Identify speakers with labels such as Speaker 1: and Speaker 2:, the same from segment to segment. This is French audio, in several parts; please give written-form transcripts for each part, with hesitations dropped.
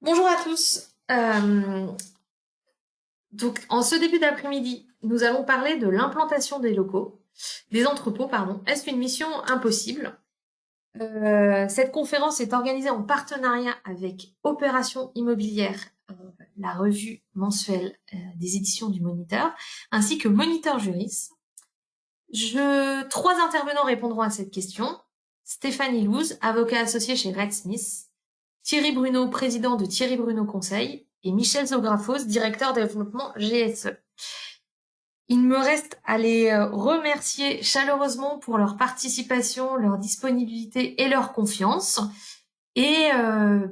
Speaker 1: Bonjour à tous. Donc, en ce début d'après-midi, nous allons parler de l'implantation des entrepôts, pardon. Est-ce une mission impossible? Cette conférence est organisée en partenariat avec Opération Immobilière, la revue mensuelle des éditions du Moniteur, ainsi que Moniteur Juris. Trois intervenants répondront à cette question. Stéphanie Louze, avocat associé chez Red Smith, Thierry Bruno, président de Thierry Bruno Conseil, et Michel Zographos, directeur développement GSE. Il me reste à les remercier chaleureusement pour leur participation, leur disponibilité et leur confiance. Et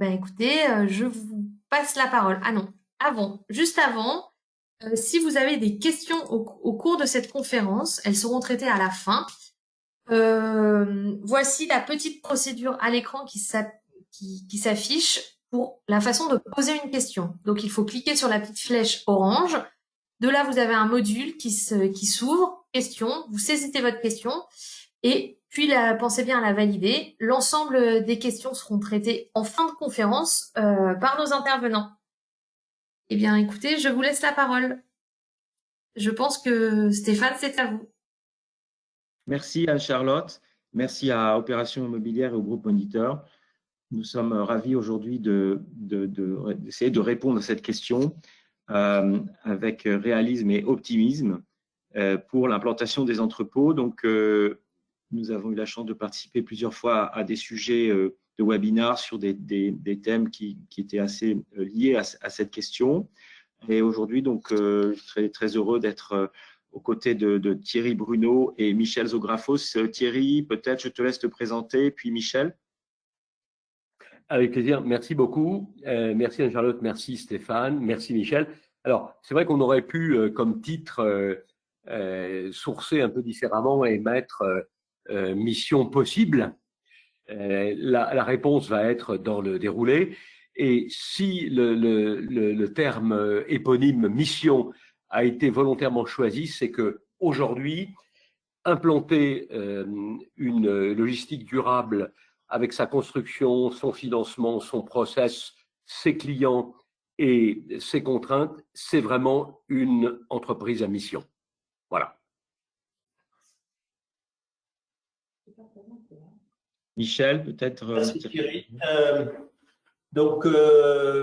Speaker 1: écoutez, je vous passe la parole. Ah non, juste avant, si vous avez des questions au cours de cette conférence, elles seront traitées à la fin. Voici la petite procédure à l'écran qui s'affiche pour la façon de poser une question. Donc, il faut cliquer sur la petite flèche orange. De là, vous avez un module qui s'ouvre, question, vous saisissez votre question et puis pensez bien à la valider. L'ensemble des questions seront traitées en fin de conférence par nos intervenants. Eh bien, écoutez, je vous laisse la parole. Je pense que Stéphane, c'est à vous.
Speaker 2: Merci Anne-Charlotte, merci à Opération Immobilière et au groupe Moniteur. Nous sommes ravis aujourd'hui d'essayer de répondre à cette question avec réalisme et optimisme pour l'implantation des entrepôts. Donc, nous avons eu la chance de participer plusieurs fois à des sujets de webinars sur des thèmes qui étaient assez liés à cette question. Et aujourd'hui, donc, je suis très heureux d'être aux côtés de Thierry Bruno et Michel Zographos. Thierry, peut-être je te laisse te présenter, puis Michel.
Speaker 3: Avec plaisir, merci beaucoup. Merci Anne-Charlotte, merci Stéphane, merci Michel. Alors, c'est vrai qu'on aurait pu, comme titre, sourcer un peu différemment et mettre mission possible. La réponse va être dans le déroulé. Et si le terme éponyme mission a été volontairement choisi, c'est que aujourd'hui, implanter une logistique durable avec sa construction, son financement, son process, ses clients et ses contraintes, c'est vraiment une entreprise à mission. Voilà.
Speaker 2: Michel, peut-être.
Speaker 4: Merci Thierry.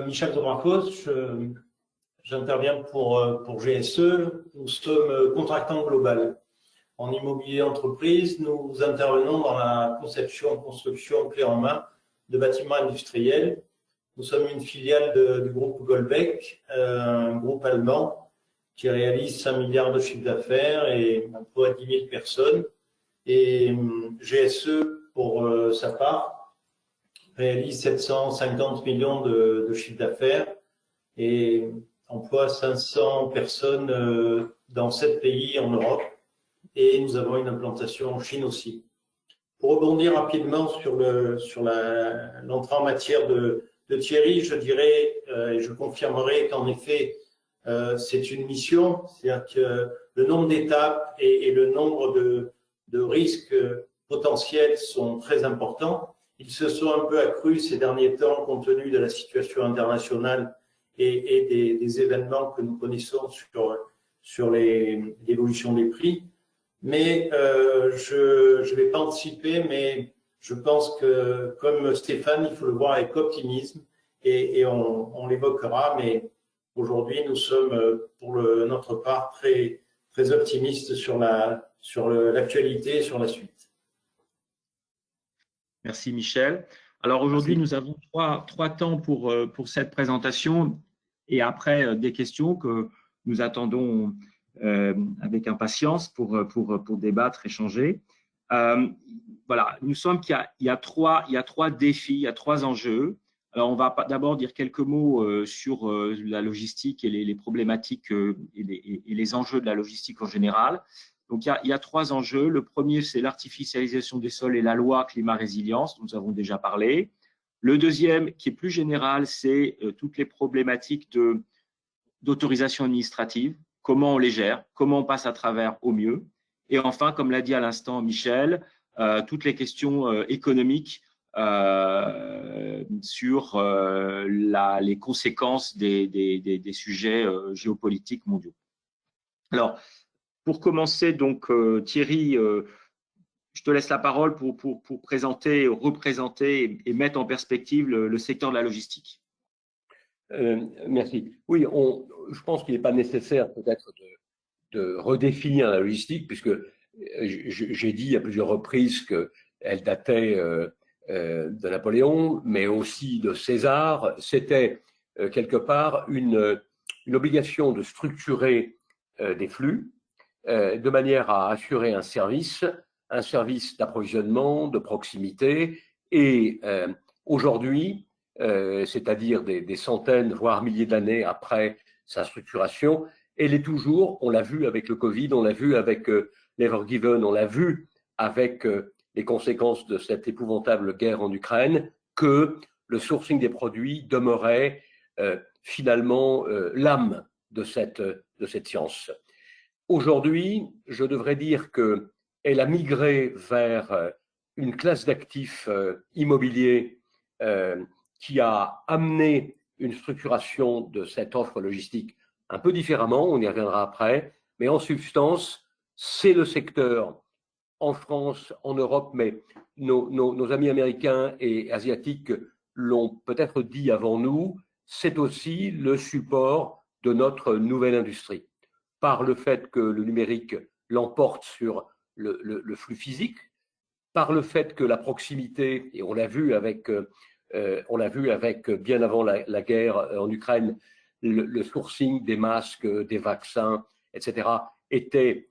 Speaker 4: Michel Zographos, j'interviens pour GSE. Nous sommes contractant global. En immobilier entreprise, nous intervenons dans la conception, construction clé en main de bâtiments industriels. Nous sommes une filiale du groupe Goldbeck, un groupe allemand qui réalise 5 milliards de chiffre d'affaires et emploie 10 000 personnes. Et GSE, pour sa part, réalise 750 millions de chiffre d'affaires et emploie 500 personnes dans 7 pays en Europe. Et nous avons une implantation en Chine aussi. Pour rebondir rapidement sur l'entrée en matière de Thierry, je dirais et je confirmerai qu'en effet, c'est une mission, c'est-à-dire que le nombre d'étapes et le nombre de risques potentiels sont très importants. Ils se sont un peu accrus ces derniers temps compte tenu de la situation internationale et des événements que nous connaissons sur l'évolution des prix. Mais je ne vais pas anticiper, mais je pense que, comme Stéphane, il faut le voir avec optimisme et on l'évoquera. Mais aujourd'hui, nous sommes, pour notre part, très, très optimistes sur l'actualité et sur la suite.
Speaker 2: Merci Michel. Alors aujourd'hui, nous avons trois temps pour cette présentation et après des questions que nous attendons avec impatience pour débattre, échanger. Voilà, nous sommes qu'il y a trois défis, il y a trois enjeux. Alors, on va d'abord dire quelques mots sur la logistique et les problématiques et les enjeux de la logistique en général. Donc, il y a trois enjeux. Le premier, c'est l'artificialisation des sols et la loi climat-résilience, dont nous avons déjà parlé. Le deuxième, qui est plus général, c'est toutes les problématiques d'autorisation administrative. Comment on les gère, comment on passe à travers au mieux. Et enfin, comme l'a dit à l'instant Michel, toutes les questions économiques sur les conséquences des sujets géopolitiques mondiaux. Alors, pour commencer, donc, Thierry, je te laisse la parole pour présenter, représenter et mettre en perspective le secteur de la logistique.
Speaker 3: Merci. Oui, je pense qu'il n'est pas nécessaire peut-être de redéfinir la logistique, puisque j'ai dit à plusieurs reprises qu'elle datait de Napoléon, mais aussi de César. C'était quelque part une obligation de structurer des flux de manière à assurer un service d'approvisionnement, de proximité. Et aujourd'hui, c'est-à-dire des centaines, voire milliers d'années après sa structuration, elle est toujours, on l'a vu avec le Covid, on l'a vu avec l'Ever Given, on l'a vu avec les conséquences de cette épouvantable guerre en Ukraine, que le sourcing des produits demeurait finalement l'âme de cette science. Aujourd'hui, je devrais dire qu'elle a migré vers une classe d'actifs immobiliers qui a amené une structuration de cette offre logistique un peu différemment, on y reviendra après, mais en substance, c'est le secteur en France, en Europe, mais nos amis américains et asiatiques l'ont peut-être dit avant nous, c'est aussi le support de notre nouvelle industrie. Par le fait que le numérique l'emporte sur le flux physique, par le fait que la proximité, et on l'a vu avec bien avant la guerre en Ukraine, le sourcing des masques, des vaccins, etc., était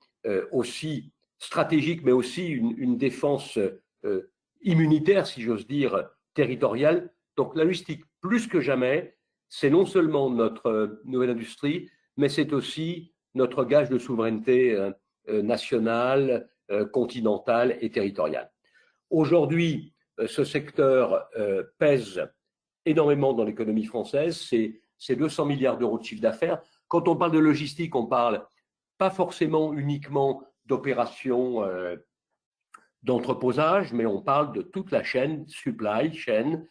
Speaker 3: aussi stratégique, mais aussi une défense immunitaire, si j'ose dire, territoriale. Donc la logistique, plus que jamais, c'est non seulement notre nouvelle industrie, mais c'est aussi notre gage de souveraineté nationale, continentale et territoriale. Aujourd'hui, ce secteur pèse énormément dans l'économie française, c'est 200 milliards d'euros de chiffre d'affaires. Quand on parle de logistique, on parle pas forcément uniquement d'opérations d'entreposage, mais on parle de toute la chaîne, supply chain,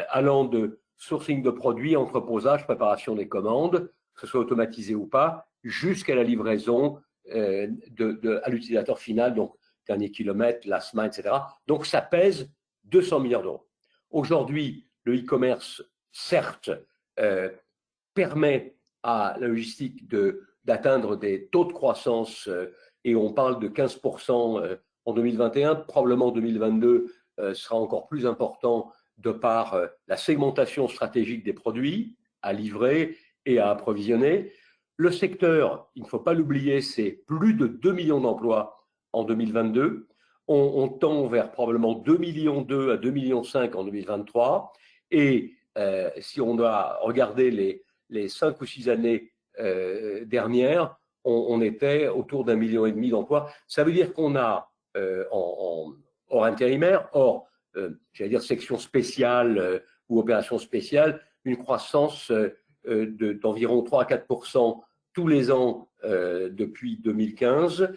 Speaker 3: allant de sourcing de produits, entreposage, préparation des commandes, que ce soit automatisé ou pas, jusqu'à la livraison à l'utilisateur final, donc dernier kilomètre, last mile, etc. Donc ça pèse 200 milliards d'euros. Aujourd'hui, le e-commerce, certes, permet à la logistique d'atteindre des taux de croissance, et on parle de 15% en 2021, probablement 2022 sera encore plus important de par la segmentation stratégique des produits à livrer et à approvisionner. Le secteur, il ne faut pas l'oublier, c'est plus de 2 millions d'emplois en 2022. On tend vers probablement 2,2 millions à 2,5 millions en 2023. Et si on doit regarder les 5 ou 6 années dernières, on était autour d'1,5 million d'emplois. Ça veut dire qu'on a, hors intérimaire, hors, j'allais dire, section spéciale ou opération spéciale, une croissance d'environ 3 à 4% tous les ans depuis 2015.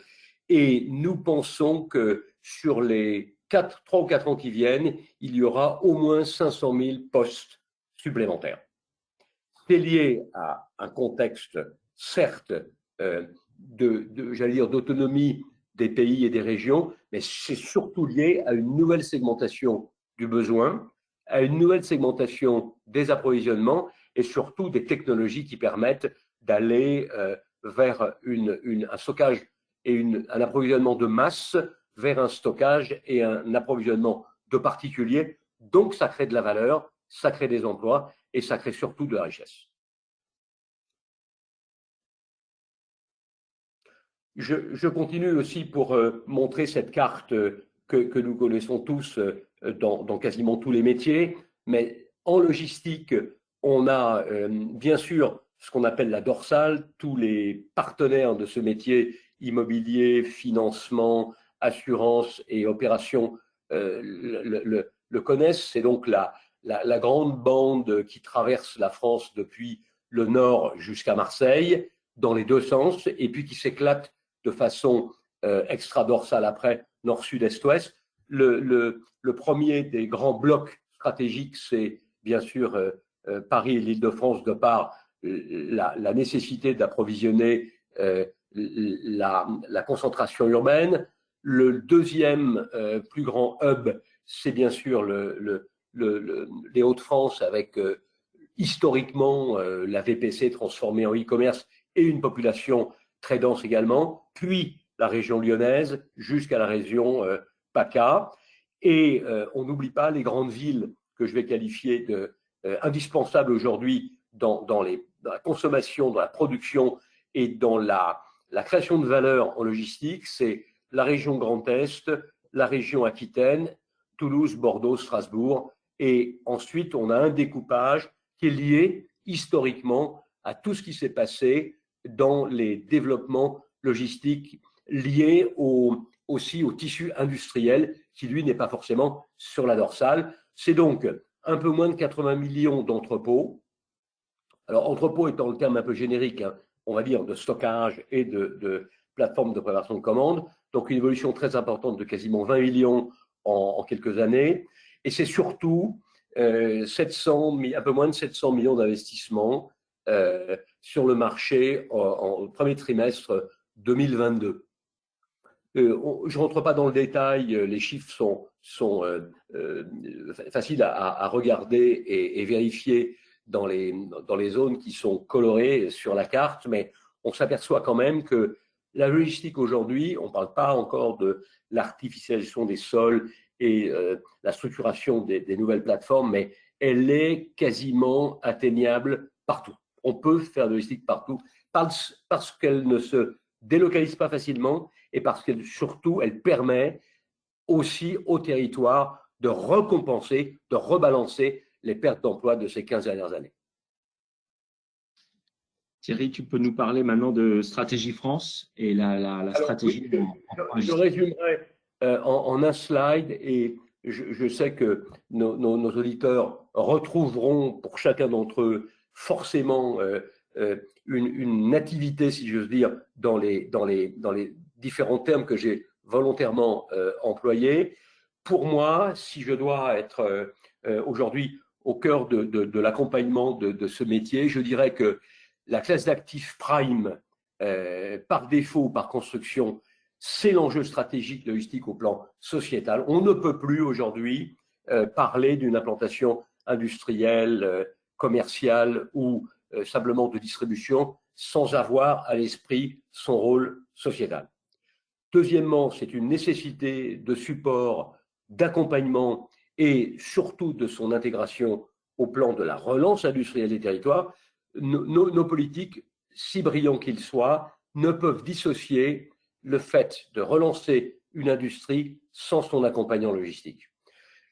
Speaker 3: Et nous pensons que sur les 3 ou 4 ans qui viennent, il y aura au moins 500 000 postes supplémentaires. C'est lié à un contexte, certes, j'allais dire, d'autonomie des pays et des régions, mais c'est surtout lié à une nouvelle segmentation du besoin, à une nouvelle segmentation des approvisionnements et surtout des technologies qui permettent d'aller vers un stockage et un approvisionnement de masse vers un stockage et un approvisionnement de particuliers. Donc, ça crée de la valeur, ça crée des emplois et ça crée surtout de la richesse. Je continue aussi pour montrer cette carte que nous connaissons tous dans quasiment tous les métiers, mais en logistique, on a bien sûr ce qu'on appelle la dorsale, tous les partenaires de ce métier, immobilier, financement, assurance et opération, le connaissent. C'est donc la grande bande qui traverse la France depuis le nord jusqu'à Marseille, dans les deux sens, et puis qui s'éclate de façon extra-dorsale après, nord, sud, est, ouest. le premier des grands blocs stratégiques, c'est bien sûr Paris et l'Île-de-France, de par la nécessité d'approvisionner la concentration urbaine. Le deuxième plus grand hub, c'est bien sûr les Hauts-de-France, avec historiquement la VPC transformée en e-commerce et une population très dense également, puis la région lyonnaise jusqu'à la région PACA. Et on n'oublie pas les grandes villes que je vais qualifier de indispensables aujourd'hui dans la consommation, dans la production et dans la création de valeur en logistique. C'est la région Grand Est, la région Aquitaine, Toulouse, Bordeaux, Strasbourg. Et ensuite, on a un découpage qui est lié historiquement à tout ce qui s'est passé dans les développements logistiques liés aussi au tissu industriel qui, lui, n'est pas forcément sur la dorsale. C'est donc un peu moins de 80 millions d'entrepôts. Alors, entrepôt étant le terme un peu générique, hein, on va dire de stockage et de plateforme de préparation de commandes. Donc, une évolution très importante de quasiment 20 millions en quelques années. Et c'est surtout un peu moins de 700 millions d'investissements sur le marché au premier trimestre 2022. Je ne rentre pas dans le détail, les chiffres sont faciles à regarder et vérifier dans les zones qui sont colorées sur la carte, mais on s'aperçoit quand même que la logistique aujourd'hui, on ne parle pas encore de l'artificialisation des sols et la structuration des nouvelles plateformes, mais elle est quasiment atteignable partout. On peut faire de la logistique partout parce qu'elle ne se délocalise pas facilement et parce qu'elle surtout, elle permet aussi au territoire de recompenser, de rebalancer les pertes d'emploi de ces 15 dernières années.
Speaker 2: Thierry, tu peux nous parler maintenant de Stratégie France et la stratégie.
Speaker 3: Oui, je résumerai en un slide, et je sais que nos auditeurs retrouveront pour chacun d'entre eux forcément une nativité, si j'ose dire, dans les différents termes que j'ai volontairement employés. Pour moi, si je dois être aujourd'hui au cœur de l'accompagnement de ce métier, je dirais que la classe d'actifs prime, par défaut ou par construction, c'est l'enjeu stratégique logistique au plan sociétal. On ne peut plus aujourd'hui parler d'une implantation industrielle, commerciale ou simplement de distribution sans avoir à l'esprit son rôle sociétal. Deuxièmement, c'est une nécessité de support, d'accompagnement et surtout de son intégration au plan de la relance industrielle des territoires. Nos politiques, si brillants qu'ils soient, ne peuvent dissocier le fait de relancer une industrie sans son accompagnant logistique.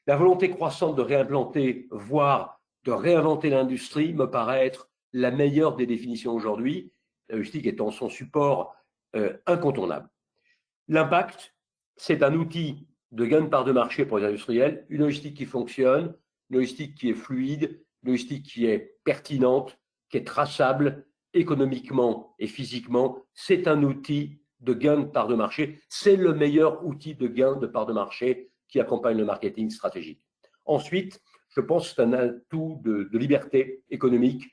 Speaker 3: La volonté croissante de réimplanter, voire de réinventer l'industrie, me paraît être la meilleure des définitions aujourd'hui, la logistique étant son support incontournable. L'impact, c'est un outil de gain de part de marché pour les industriels, une logistique qui fonctionne, une logistique qui est fluide, une logistique qui est pertinente, qui est traçable économiquement et physiquement. C'est un outil de gain de part de marché. C'est le meilleur outil de gain de part de marché qui accompagne le marketing stratégique. Ensuite, je pense que c'est un atout de liberté économique.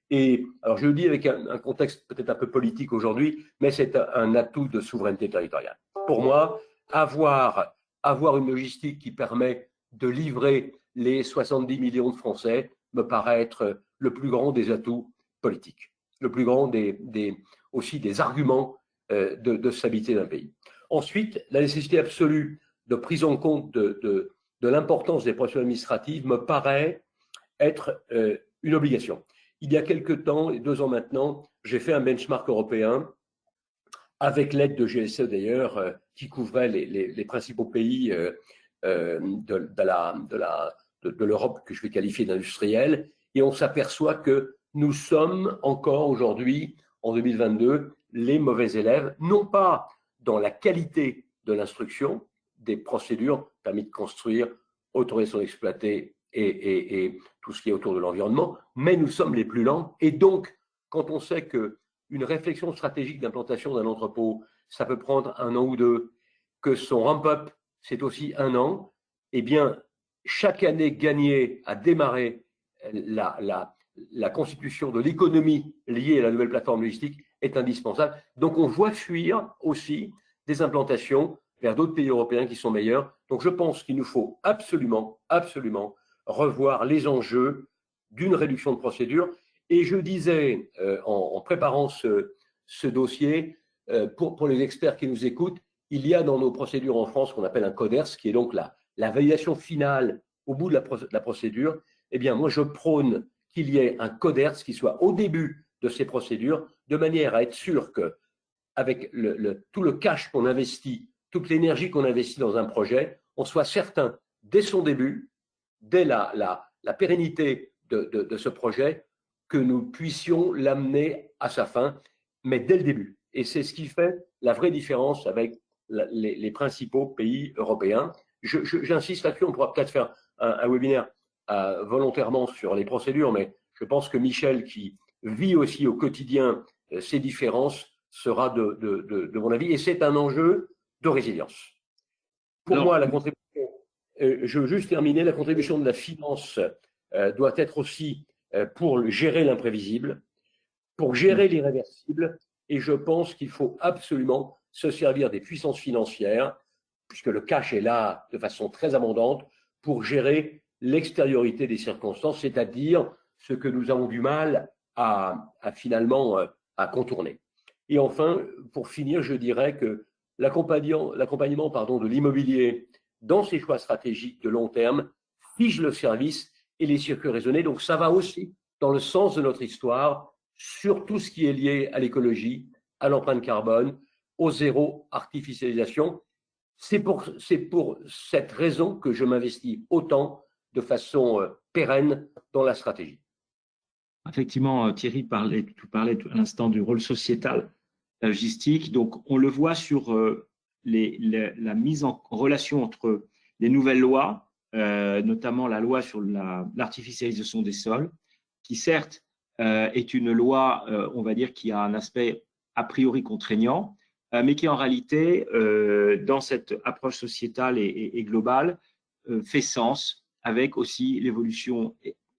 Speaker 3: Et alors, je le dis avec un contexte peut-être un peu politique aujourd'hui, mais c'est un atout de souveraineté territoriale. Pour moi, avoir une logistique qui permet de livrer les 70 millions de Français me paraît être le plus grand des atouts politiques, le plus grand aussi des arguments de stabilité d'un pays. Ensuite, la nécessité absolue de prise en compte de l'importance des procédures administratives me paraît être une obligation. Il y a quelques temps, 2 ans maintenant, j'ai fait un benchmark européen avec l'aide de GSE d'ailleurs, qui couvrait les principaux pays de l'Europe que je vais qualifier d'industrielle, et on s'aperçoit que nous sommes encore aujourd'hui, en 2022, les mauvais élèves, non pas dans la qualité de l'instruction, des procédures, permis de construire, autorisation d'exploiter et tout ce qui est autour de l'environnement, mais nous sommes les plus lents. Et donc, quand on sait qu'une réflexion stratégique d'implantation d'un entrepôt, ça peut prendre 1 an ou 2, que son ramp-up, c'est aussi 1 an. Eh bien, chaque année gagnée à démarrer la constitution de l'économie liée à la nouvelle plateforme logistique est indispensable. Donc, on voit fuir aussi des implantations vers d'autres pays européens qui sont meilleurs. Donc, je pense qu'il nous faut absolument, absolument revoir les enjeux d'une réduction de procédure. Et je disais, en préparant ce dossier, pour les experts qui nous écoutent, il y a dans nos procédures en France ce qu'on appelle un CODERS, qui est donc la validation finale au bout de la procédure. Eh bien, moi, je prône qu'il y ait un CODERS qui soit au début de ces procédures, de manière à être sûr que, avec tout le cash qu'on investit, toute l'énergie qu'on investit dans un projet, on soit certain, dès son début, dès la pérennité de ce projet, que nous puissions l'amener à sa fin, mais dès le début. Et c'est ce qui fait la vraie différence avec les principaux pays européens. J'insiste là-dessus, on pourra peut-être faire un webinaire volontairement sur les procédures, mais je pense que Michel, qui vit aussi au quotidien ces différences, sera de mon avis, et c'est un enjeu de résilience. Pour moi, la contribution, je veux juste terminer, la contribution de la finance doit être aussi pour gérer l'imprévisible, pour gérer l'irréversible, et je pense qu'il faut absolument se servir des puissances financières, puisque le cash est là de façon très abondante, pour gérer l'extériorité des circonstances, c'est-à-dire ce que nous avons du mal à finalement à contourner. Et enfin, pour finir, je dirais que l'accompagnement de l'immobilier dans ses choix stratégiques de long terme fige le service et les circuits raisonnés. Donc ça va aussi dans le sens de notre histoire sur tout ce qui est lié à l'écologie, à l'empreinte carbone, au zéro artificialisation. C'est pour cette raison que je m'investis autant de façon pérenne dans la stratégie.
Speaker 2: Effectivement, Thierry parlait à l'instant du rôle sociétal, la logistique. Donc, on le voit sur la mise en relation entre les nouvelles lois, notamment la loi sur l'artificialisation des sols, qui certes est une loi, on va dire, qui a un aspect a priori contraignant, mais qui en réalité, dans cette approche sociétale et globale, fait sens avec aussi l'évolution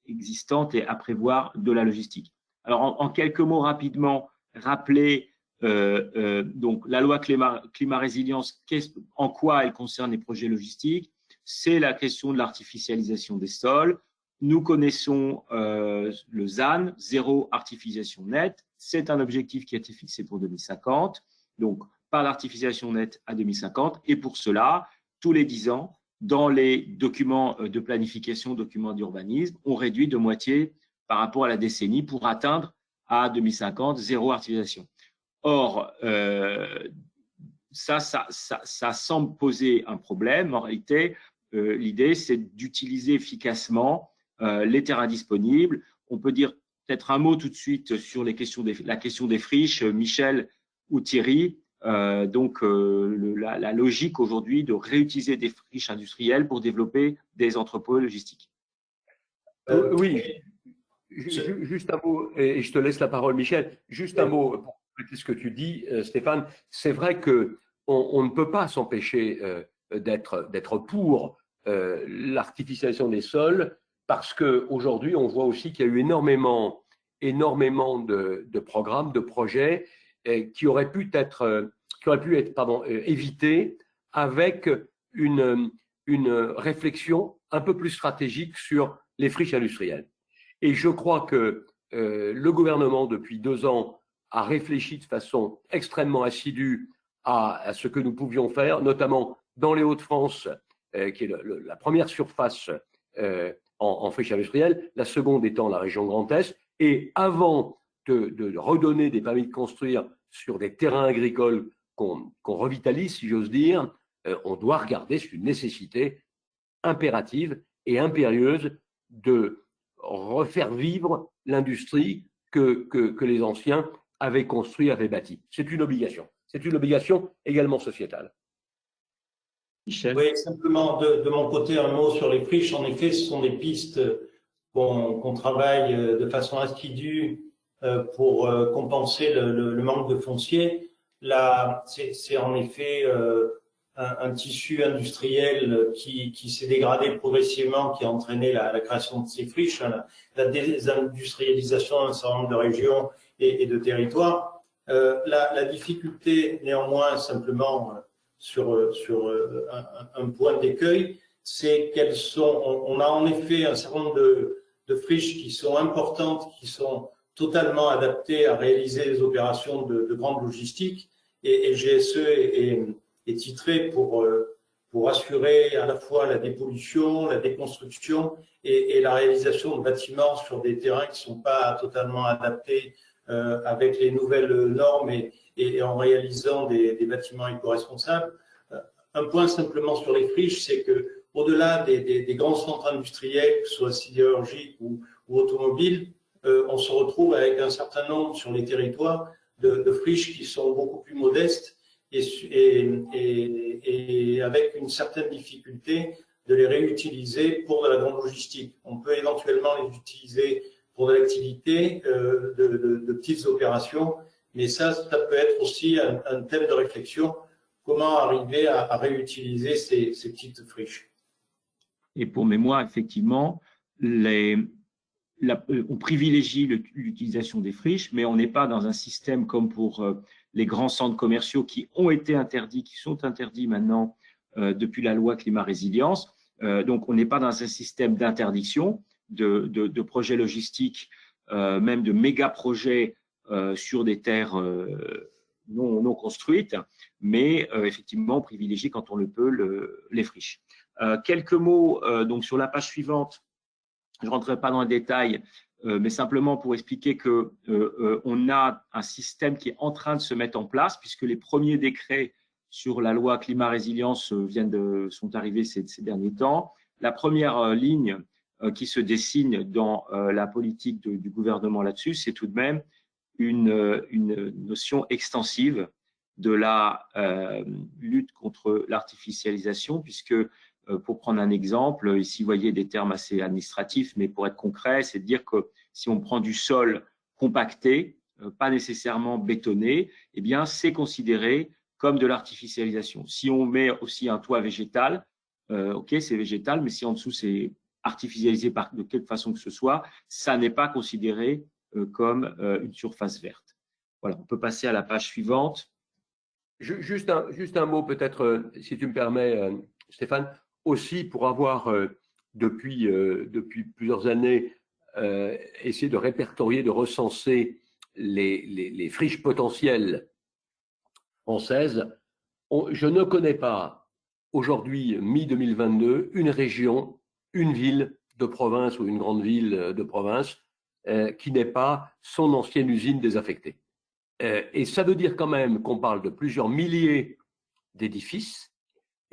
Speaker 2: existante et à prévoir de la logistique. Alors, en quelques mots rapidement, rappeler donc la loi climat résilience, en quoi elle concerne les projets logistiques. C'est la question de l'artificialisation des sols. Nous connaissons le ZAN, zéro artificialisation nette. C'est un objectif qui a été fixé pour 2050, donc par l'artificialisation nette à 2050. Et pour cela, tous les 10 ans, dans les documents de planification, documents d'urbanisme, on réduit de moitié par rapport à la décennie pour atteindre à 2050 zéro artificialisation. Or, ça semble poser un problème. En réalité, l'idée, c'est d'utiliser efficacement les terrains disponibles. On peut dire peut-être un mot tout de suite sur la question des friches, Michel ou Thierry. Donc, la logique aujourd'hui de réutiliser des friches industrielles pour développer des entrepôts logistiques.
Speaker 3: Oui, juste un mot, et je te laisse la parole, Michel. Juste un mot pour compléter ce que tu dis, Stéphane. C'est vrai qu'on ne peut pas s'empêcher d'être pour l'artificialisation des sols, parce qu'aujourd'hui, on voit aussi qu'il y a eu énormément de programmes, de projets qui auraient pu être évités avec une réflexion un peu plus stratégique sur les friches industrielles. Et je crois que le gouvernement, depuis 2 ans, a réfléchi de façon extrêmement assidue à ce que nous pouvions faire, notamment dans les Hauts-de-France, qui est la première surface en friche industrielle, la seconde étant la région Grand Est. Et avant de redonner des permis de construire sur des terrains agricoles qu'on revitalise, si j'ose dire, on doit regarder, c'est une nécessité impérative et impérieuse de refaire vivre l'industrie que les anciens avaient construit, avaient bâti. C'est une obligation. C'est une obligation également sociétale.
Speaker 2: Michel.
Speaker 4: Oui, simplement de mon côté, un mot sur les friches. En effet, ce sont des pistes qu'on travaille de façon assidue pour compenser le manque de foncier. Là, c'est en effet un tissu industriel qui s'est dégradé progressivement, qui a entraîné la création de ces friches, la désindustrialisation d'un certain nombre de régions et de territoires. La difficulté, néanmoins, simplement sur un point d'écueil, c'est qu'elles sont. On a en effet un certain nombre de friches qui sont importantes, qui sont totalement adaptées à réaliser des opérations de grande logistique, et GSE est titré pour assurer à la fois la dépollution, la déconstruction et la réalisation de bâtiments sur des terrains qui ne sont pas totalement adaptés avec les nouvelles normes et en réalisant des bâtiments éco-responsables. Un point simplement sur les friches, c'est que au-delà des grands centres industriels, que ce soit sidérurgiques ou automobiles, on se retrouve avec un certain nombre sur les territoires de friches qui sont beaucoup plus modestes et avec une certaine difficulté de les réutiliser pour de la grande logistique. On peut éventuellement les utiliser pour de l'activité, de petites opérations, mais ça peut être aussi un thème de réflexion, comment arriver à réutiliser ces petites friches.
Speaker 2: Et pour mémoire, effectivement, on privilégie l'utilisation des friches, mais on n'est pas dans un système comme pour les grands centres commerciaux qui ont été interdits, qui sont interdits maintenant depuis la loi climat résilience. Donc, on n'est pas dans un système d'interdiction de projets logistiques, même de méga projets sur des terres non construites, mais effectivement, on privilégie quand on le peut les friches. Quelques mots donc sur la page suivante. Je ne rentrerai pas dans les détails, mais simplement pour expliquer que on a un système qui est en train de se mettre en place, puisque les premiers décrets sur la loi climat résilience sont arrivés ces derniers temps. La première ligne qui se dessine dans la politique du gouvernement là-dessus, c'est tout de même une notion extensive de la lutte contre l'artificialisation, puisque pour prendre un exemple, ici vous voyez des termes assez administratifs, mais pour être concret, c'est de dire que si on prend du sol compacté, pas nécessairement bétonné, eh bien c'est considéré comme de l'artificialisation. Si on met aussi un toit végétal, ok, c'est végétal, mais si en dessous c'est artificialisé de quelque façon que ce soit, ça n'est pas considéré comme une surface verte. Voilà, on peut passer à la page suivante.
Speaker 3: Juste un mot peut-être, si tu me permets, Stéphane, aussi pour avoir depuis plusieurs années essayé de répertorier, de recenser les friches potentielles françaises. Je ne connais pas aujourd'hui, mi-2022, une région, une ville de province ou une grande ville de province qui n'ait pas son ancienne usine désaffectée. Et ça veut dire quand même qu'on parle de plusieurs milliers d'édifices,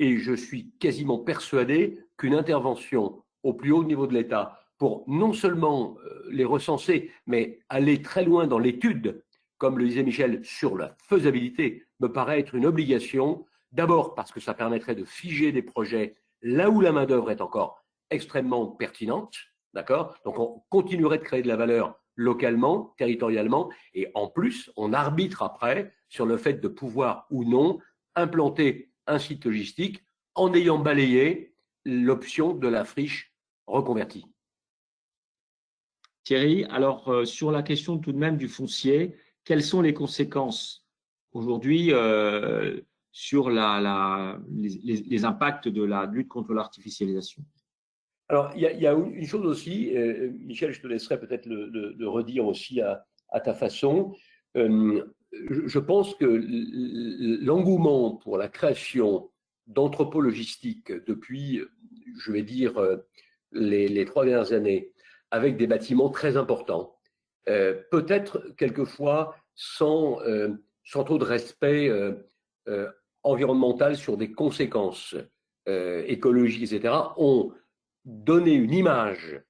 Speaker 3: et je suis quasiment persuadé qu'une intervention au plus haut niveau de l'État pour non seulement les recenser, mais aller très loin dans l'étude, comme le disait Michel, sur la faisabilité, me paraît être une obligation, d'abord parce que ça permettrait de figer des projets là où la main-d'œuvre est encore extrêmement pertinente, d'accord ? Donc on continuerait de créer de la valeur localement, territorialement, et en plus, on arbitre après sur le fait de pouvoir ou non implanter un site logistique en ayant balayé l'option de la friche reconvertie.
Speaker 2: Thierry, alors sur la question tout de même du foncier, quelles sont les conséquences aujourd'hui sur les impacts de la lutte contre l'artificialisation?
Speaker 3: Alors, il y a une chose aussi, Michel, je te laisserai peut-être le redire aussi à ta façon. Je pense que l'engouement pour la création d'entrepôts logistiques depuis, je vais dire, les 3 dernières années, avec des bâtiments très importants, peut-être quelquefois sans trop de respect environnemental sur des conséquences écologiques, etc., ont donné une image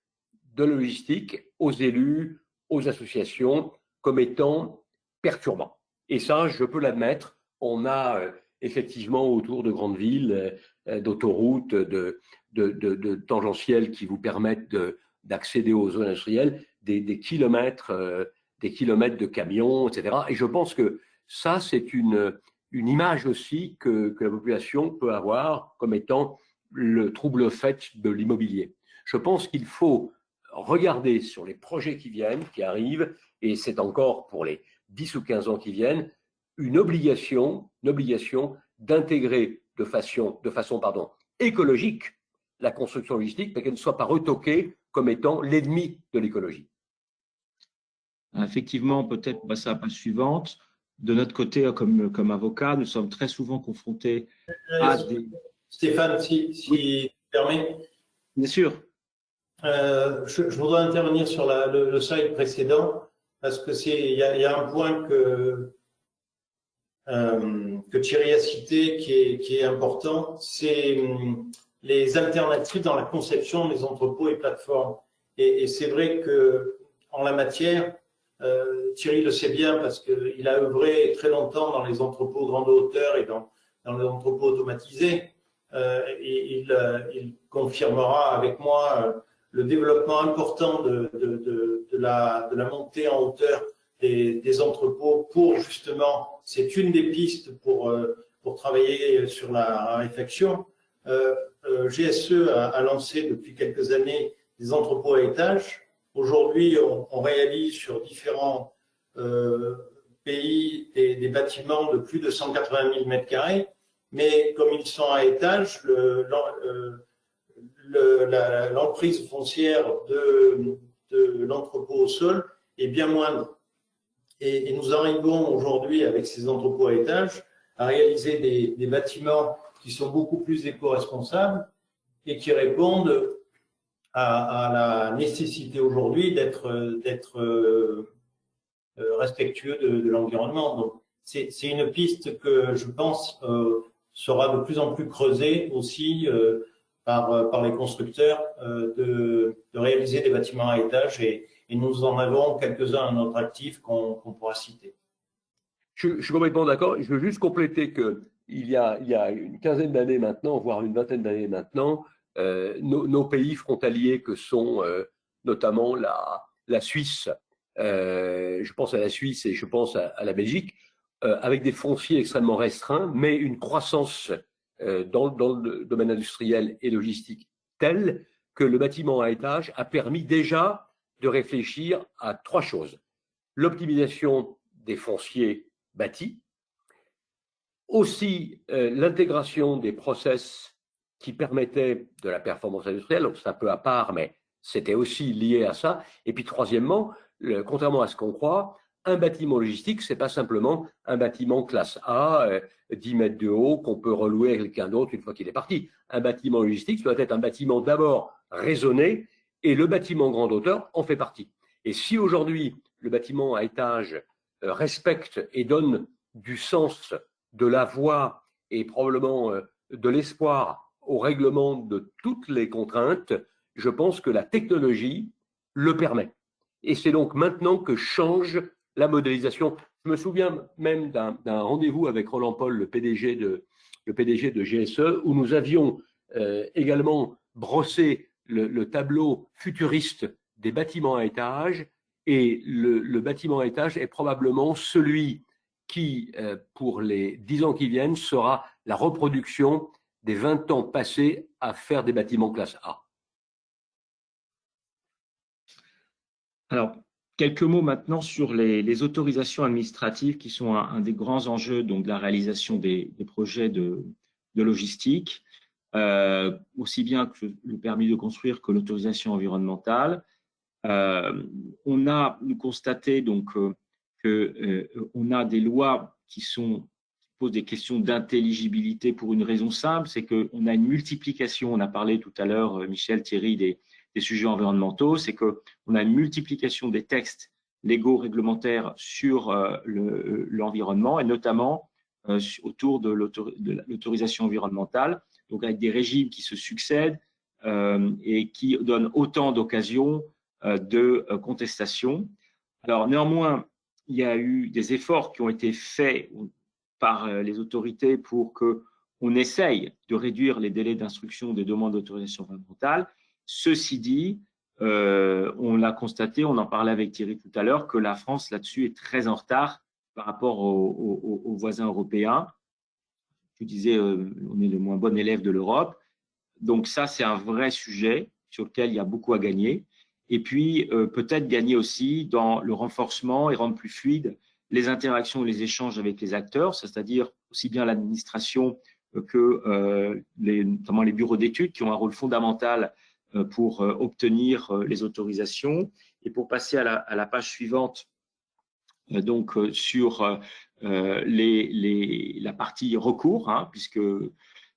Speaker 3: de la logistique aux élus, aux associations, comme étant perturbant. Et ça, je peux l'admettre, on a effectivement autour de grandes villes, d'autoroutes, de tangentiels qui vous permettent d'accéder aux zones industrielles, des kilomètres de camions, etc. Et je pense que ça, c'est une une image aussi que la population peut avoir comme étant le trouble fait de l'immobilier. Je pense qu'il faut regarder sur les projets qui viennent, qui arrivent, et c'est encore pour les 10 ou 15 ans qui viennent, une obligation d'intégrer de façon écologique la construction logistique, mais qu'elle ne soit pas retoquée comme étant l'ennemi de l'écologie.
Speaker 2: Effectivement, peut-être passer à la page suivante. De notre côté, comme avocat, nous sommes très souvent confrontés à des…
Speaker 4: Stéphane, si tu permets.
Speaker 2: Bien sûr.
Speaker 4: Je voudrais intervenir sur le slide précédent parce que il y a un point que Thierry a cité qui est important, c'est les alternatives dans la conception des entrepôts et plateformes. Et c'est vrai que en la matière, Thierry le sait bien parce qu'il a œuvré très longtemps dans les entrepôts grande hauteur et dans les entrepôts automatisés. Et il confirmera avec moi le développement important de la montée en hauteur des entrepôts pour justement, c'est une des pistes pour travailler sur la réflexion. GSE a lancé depuis quelques années des entrepôts à étages. Aujourd'hui, on réalise sur différents pays des bâtiments de plus de 180 000 m², mais comme ils sont à étage, l'emprise foncière de l'entrepôt au sol est bien moindre. Et nous arrivons aujourd'hui, avec ces entrepôts à étage, à réaliser des bâtiments qui sont beaucoup plus éco-responsables et qui répondent à la nécessité aujourd'hui d'être respectueux de l'environnement. Donc, c'est une piste que je pense sera de plus en plus creusée aussi par les constructeurs de réaliser des bâtiments à étage et nous en avons quelques-uns à notre actif qu'on pourra citer.
Speaker 3: Je suis complètement d'accord. Je veux juste compléter qu'il y a une quinzaine d'années maintenant, voire une vingtaine d'années maintenant, nos pays frontaliers que sont notamment la Suisse, je pense à la Suisse et je pense à la Belgique, avec des fonciers extrêmement restreints, mais une croissance dans le domaine industriel et logistique telle que le bâtiment à étage a permis déjà de réfléchir à trois choses. L'optimisation des fonciers bâtis, aussi l'intégration des process qui permettaient de la performance industrielle, donc c'est un peu à part, mais c'était aussi lié à ça. Et puis troisièmement, contrairement à ce qu'on croit, un bâtiment logistique, c'est pas simplement un bâtiment classe A, 10 mètres de haut, qu'on peut relouer à quelqu'un d'autre une fois qu'il est parti. Un bâtiment logistique doit être un bâtiment d'abord raisonné, et le bâtiment grande hauteur en fait partie. Et si aujourd'hui, le bâtiment à étage respecte et donne du sens, de la voie et probablement de l'espoir au règlement de toutes les contraintes, je pense que la technologie le permet. Et c'est donc maintenant que change la modélisation. Je me souviens même d'un rendez-vous avec Roland Paul, le PDG de GSE, où nous avions également brossé le tableau futuriste des bâtiments à étage, et le bâtiment à étage est probablement celui qui, pour les 10 ans qui viennent, sera la reproduction des 20 ans passés à faire des bâtiments classe A.
Speaker 2: Alors, quelques mots maintenant sur les autorisations administratives qui sont un des grands enjeux donc, de la réalisation des projets de logistique, aussi bien que le permis de construire que l'autorisation environnementale. On a constaté donc qu'on a des lois qui posent des questions d'intelligibilité pour une raison simple, c'est qu'on a une multiplication, on a parlé tout à l'heure, Michel, Thierry, des sujets environnementaux, c'est qu'on a une multiplication des textes légaux réglementaires sur l'environnement et notamment autour de l'autorisation environnementale, donc avec des régimes qui se succèdent et qui donnent autant d'occasions de contestation. Alors néanmoins, il y a eu des efforts qui ont été faits par les autorités pour qu'on essaye de réduire les délais d'instruction des demandes d'autorisation environnementale. Ceci dit, on l'a constaté, on en parlait avec Thierry tout à l'heure, que la France là-dessus est très en retard par rapport aux voisins européens. je vous disais, on est le moins bon élève de l'Europe. Donc ça, c'est un vrai sujet sur lequel il y a beaucoup à gagner. Et puis, peut-être gagner aussi dans le renforcement et rendre plus fluide les interactions et les échanges avec les acteurs, c'est-à-dire aussi bien l'administration que notamment les bureaux d'études qui ont un rôle fondamental pour obtenir les autorisations. Et pour passer à la page suivante, donc sur la partie recours, hein, puisque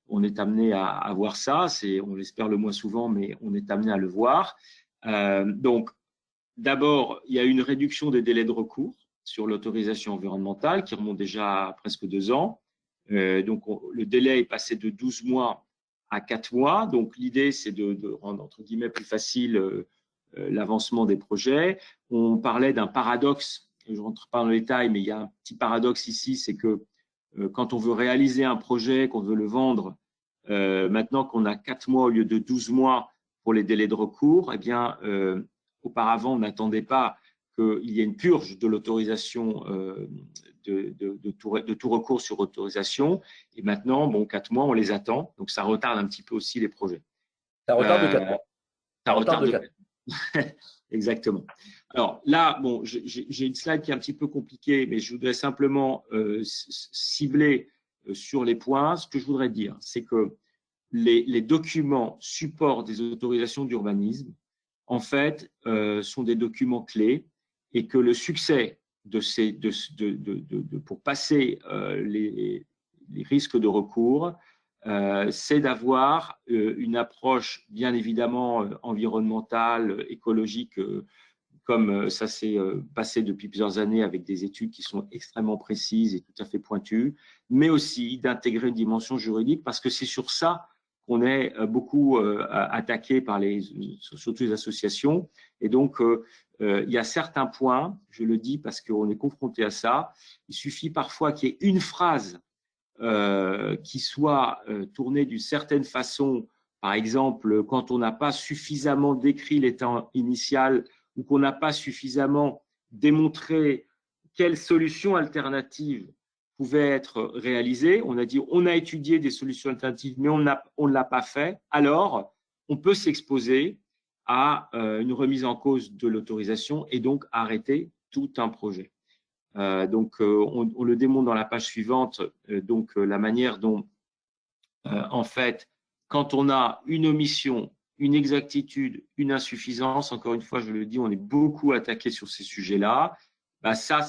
Speaker 2: on est amené à voir ça, on l'espère le moins souvent, mais on est amené à le voir. Donc, d'abord, il y a une réduction des délais de recours sur l'autorisation environnementale qui remonte déjà à presque 2 ans. Donc, le délai est passé de 12 mois à 4 mois. Donc, l'idée, c'est de rendre, entre guillemets, plus facile l'avancement des projets. On parlait d'un paradoxe, je ne rentre pas dans le détail, mais il y a un petit paradoxe ici, c'est que quand on veut réaliser un projet, qu'on veut le vendre, maintenant qu'on a 4 mois au lieu de 12 mois pour les délais de recours, eh bien, auparavant, on n'attendait pas qu'il y ait une purge de l'autorisation de tout recours sur autorisation. Et maintenant, bon, 4 mois, on les attend. Donc, ça retarde un petit peu aussi les projets.
Speaker 3: Ça retarde de 4 mois.
Speaker 2: Ça retarde de 4 mois. Exactement. Alors là, bon, j'ai une slide qui est un petit peu compliquée, mais je voudrais simplement cibler sur les points. Ce que je voudrais dire, c'est que les documents support des autorisations d'urbanisme, en fait, sont des documents clés et que le succès pour passer les risques de recours, c'est d'avoir une approche bien évidemment environnementale, écologique, comme ça s'est passé depuis plusieurs années avec des études qui sont extrêmement précises et tout à fait pointues, mais aussi d'intégrer une dimension juridique parce que c'est sur ça qu'on est beaucoup attaqué par surtout les associations. Et donc, il y a certains points, je le dis parce qu'on est confronté à ça, il suffit parfois qu'il y ait une phrase qui soit tournée d'une certaine façon, par exemple, quand on n'a pas suffisamment décrit l'état initial ou qu'on n'a pas suffisamment démontré quelles solutions alternatives pouvaient être réalisées. On a dit, on a étudié des solutions alternatives, mais on ne l'a pas fait. Alors, on peut s'exposer à une remise en cause de l'autorisation et donc arrêter tout un projet. Donc, on le démontre dans la page suivante, la manière dont, en fait, quand on a une omission, une exactitude, une insuffisance, encore une fois, je le dis, on est beaucoup attaqué sur ces sujets-là, bah ça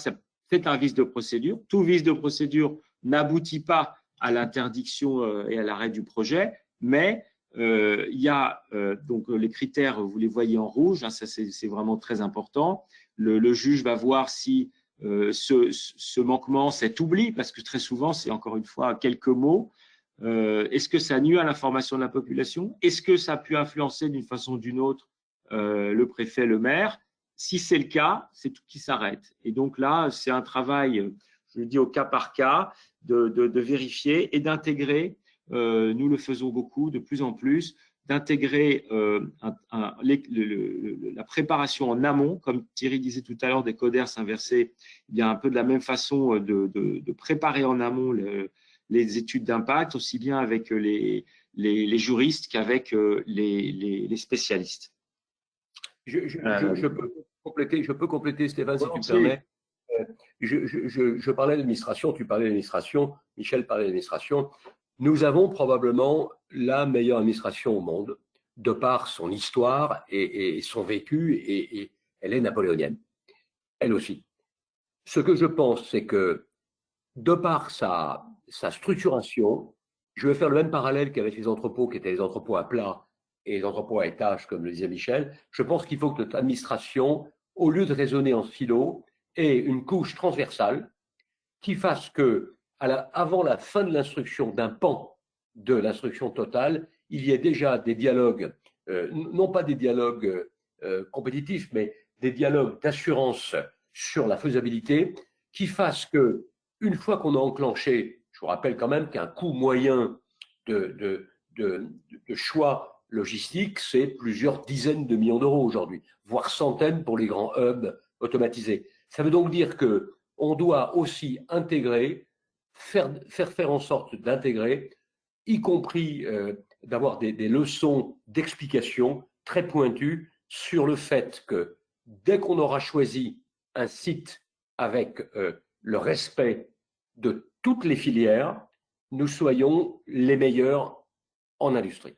Speaker 2: c'est un vice de procédure. Tout vice de procédure n'aboutit pas à l'interdiction et à l'arrêt du projet, mais il y a donc les critères, vous les voyez en rouge, hein, ça c'est vraiment très important. Le juge va voir si ce manquement, cet oubli, parce que très souvent, c'est encore une fois quelques mots, est-ce que ça nuit à l'information de la population? Est-ce que ça a pu influencer d'une façon ou d'une autre le préfet, le maire? Si c'est le cas, c'est tout qui s'arrête. Et donc là, c'est un travail, je le dis au cas par cas, de vérifier et d'intégrer, nous le faisons beaucoup, de plus en plus, d'intégrer la préparation en amont, comme Thierry disait tout à l'heure des coders inversés, il y a un peu de la même façon de préparer en amont les études d'impact, aussi bien avec les juristes qu'avec les spécialistes.
Speaker 3: Je peux compléter, Stéphane, si tu me permets. Je parlais de l'administration, tu parlais de l'administration, Michel parlait de l'administration. Nous avons probablement la meilleure administration au monde, de par son histoire et son vécu, et elle est napoléonienne, elle aussi. Ce que je pense, c'est que de par sa structuration, je vais faire le même parallèle qu'avec les entrepôts, qui étaient les entrepôts à plat et les entrepôts à étages, comme le disait Michel. Je pense qu'il faut que notre administration, au lieu de raisonner en silo, ait une couche transversale qui fasse que, avant la fin de l'instruction, d'un pan de l'instruction totale, il y ait déjà des dialogues, non pas des dialogues compétitifs, mais des dialogues d'assurance sur la faisabilité, qui fassent que, une fois qu'on a enclenché, je vous rappelle quand même qu'un coût moyen de choix logistique, c'est plusieurs dizaines de millions d'euros aujourd'hui, voire centaines pour les grands hubs automatisés. Ça veut donc dire qu'on doit aussi intégrer faire en sorte d'intégrer, y compris d'avoir des leçons d'explication très pointues sur le fait que dès qu'on aura choisi un site avec le respect de toutes les filières, nous soyons les meilleurs en industrie.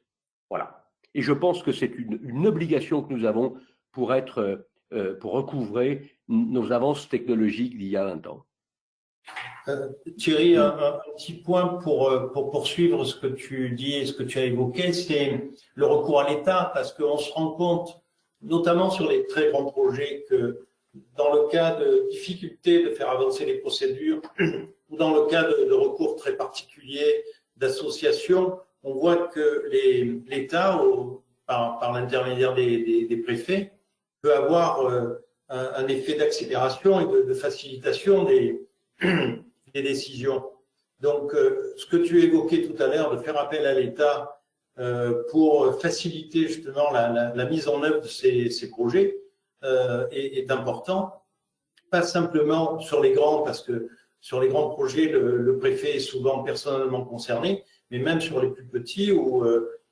Speaker 3: Voilà. Et je pense que c'est une obligation que nous avons pour recouvrer nos avances technologiques d'il y a 20 ans.
Speaker 4: Thierry, un petit point pour poursuivre ce que tu dis et ce que tu as évoqué, c'est le recours à l'État, parce qu'on se rend compte, notamment sur les très grands projets, que dans le cas de difficulté de faire avancer les procédures ou dans le cas de recours très particuliers d'associations, on voit que l'État, par l'intermédiaire des préfets, peut avoir un effet d'accélération et de facilitation des décisions. Donc, ce que tu évoquais tout à l'heure, de faire appel à l'État pour faciliter justement la mise en œuvre de ces projets est important. Pas simplement sur les grands, parce que sur les grands projets, le préfet est souvent personnellement concerné, mais même sur les plus petits où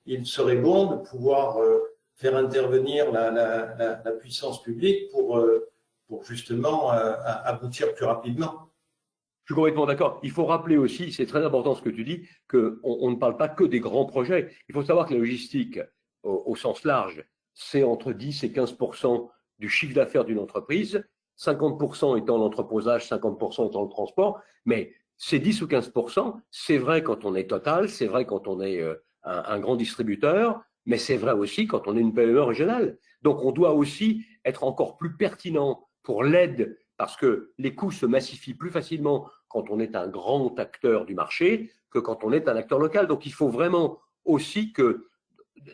Speaker 4: il serait bon de pouvoir faire intervenir la puissance publique pour justement aboutir plus rapidement.
Speaker 3: Je suis complètement d'accord. Il faut rappeler aussi, c'est très important ce que tu dis, qu'on ne parle pas que des grands projets. Il faut savoir que la logistique, au sens large, c'est entre 10 et 15% du chiffre d'affaires d'une entreprise, 50% étant l'entreposage, 50% étant le transport. Mais ces 10 ou 15%, c'est vrai quand on est Total, c'est vrai quand on est un grand distributeur, mais c'est vrai aussi quand on est une PME régionale. Donc on doit aussi être encore plus pertinent pour l'aide, parce que les coûts se massifient plus facilement quand on est un grand acteur du marché que quand on est un acteur local. Donc, il faut vraiment aussi qu'il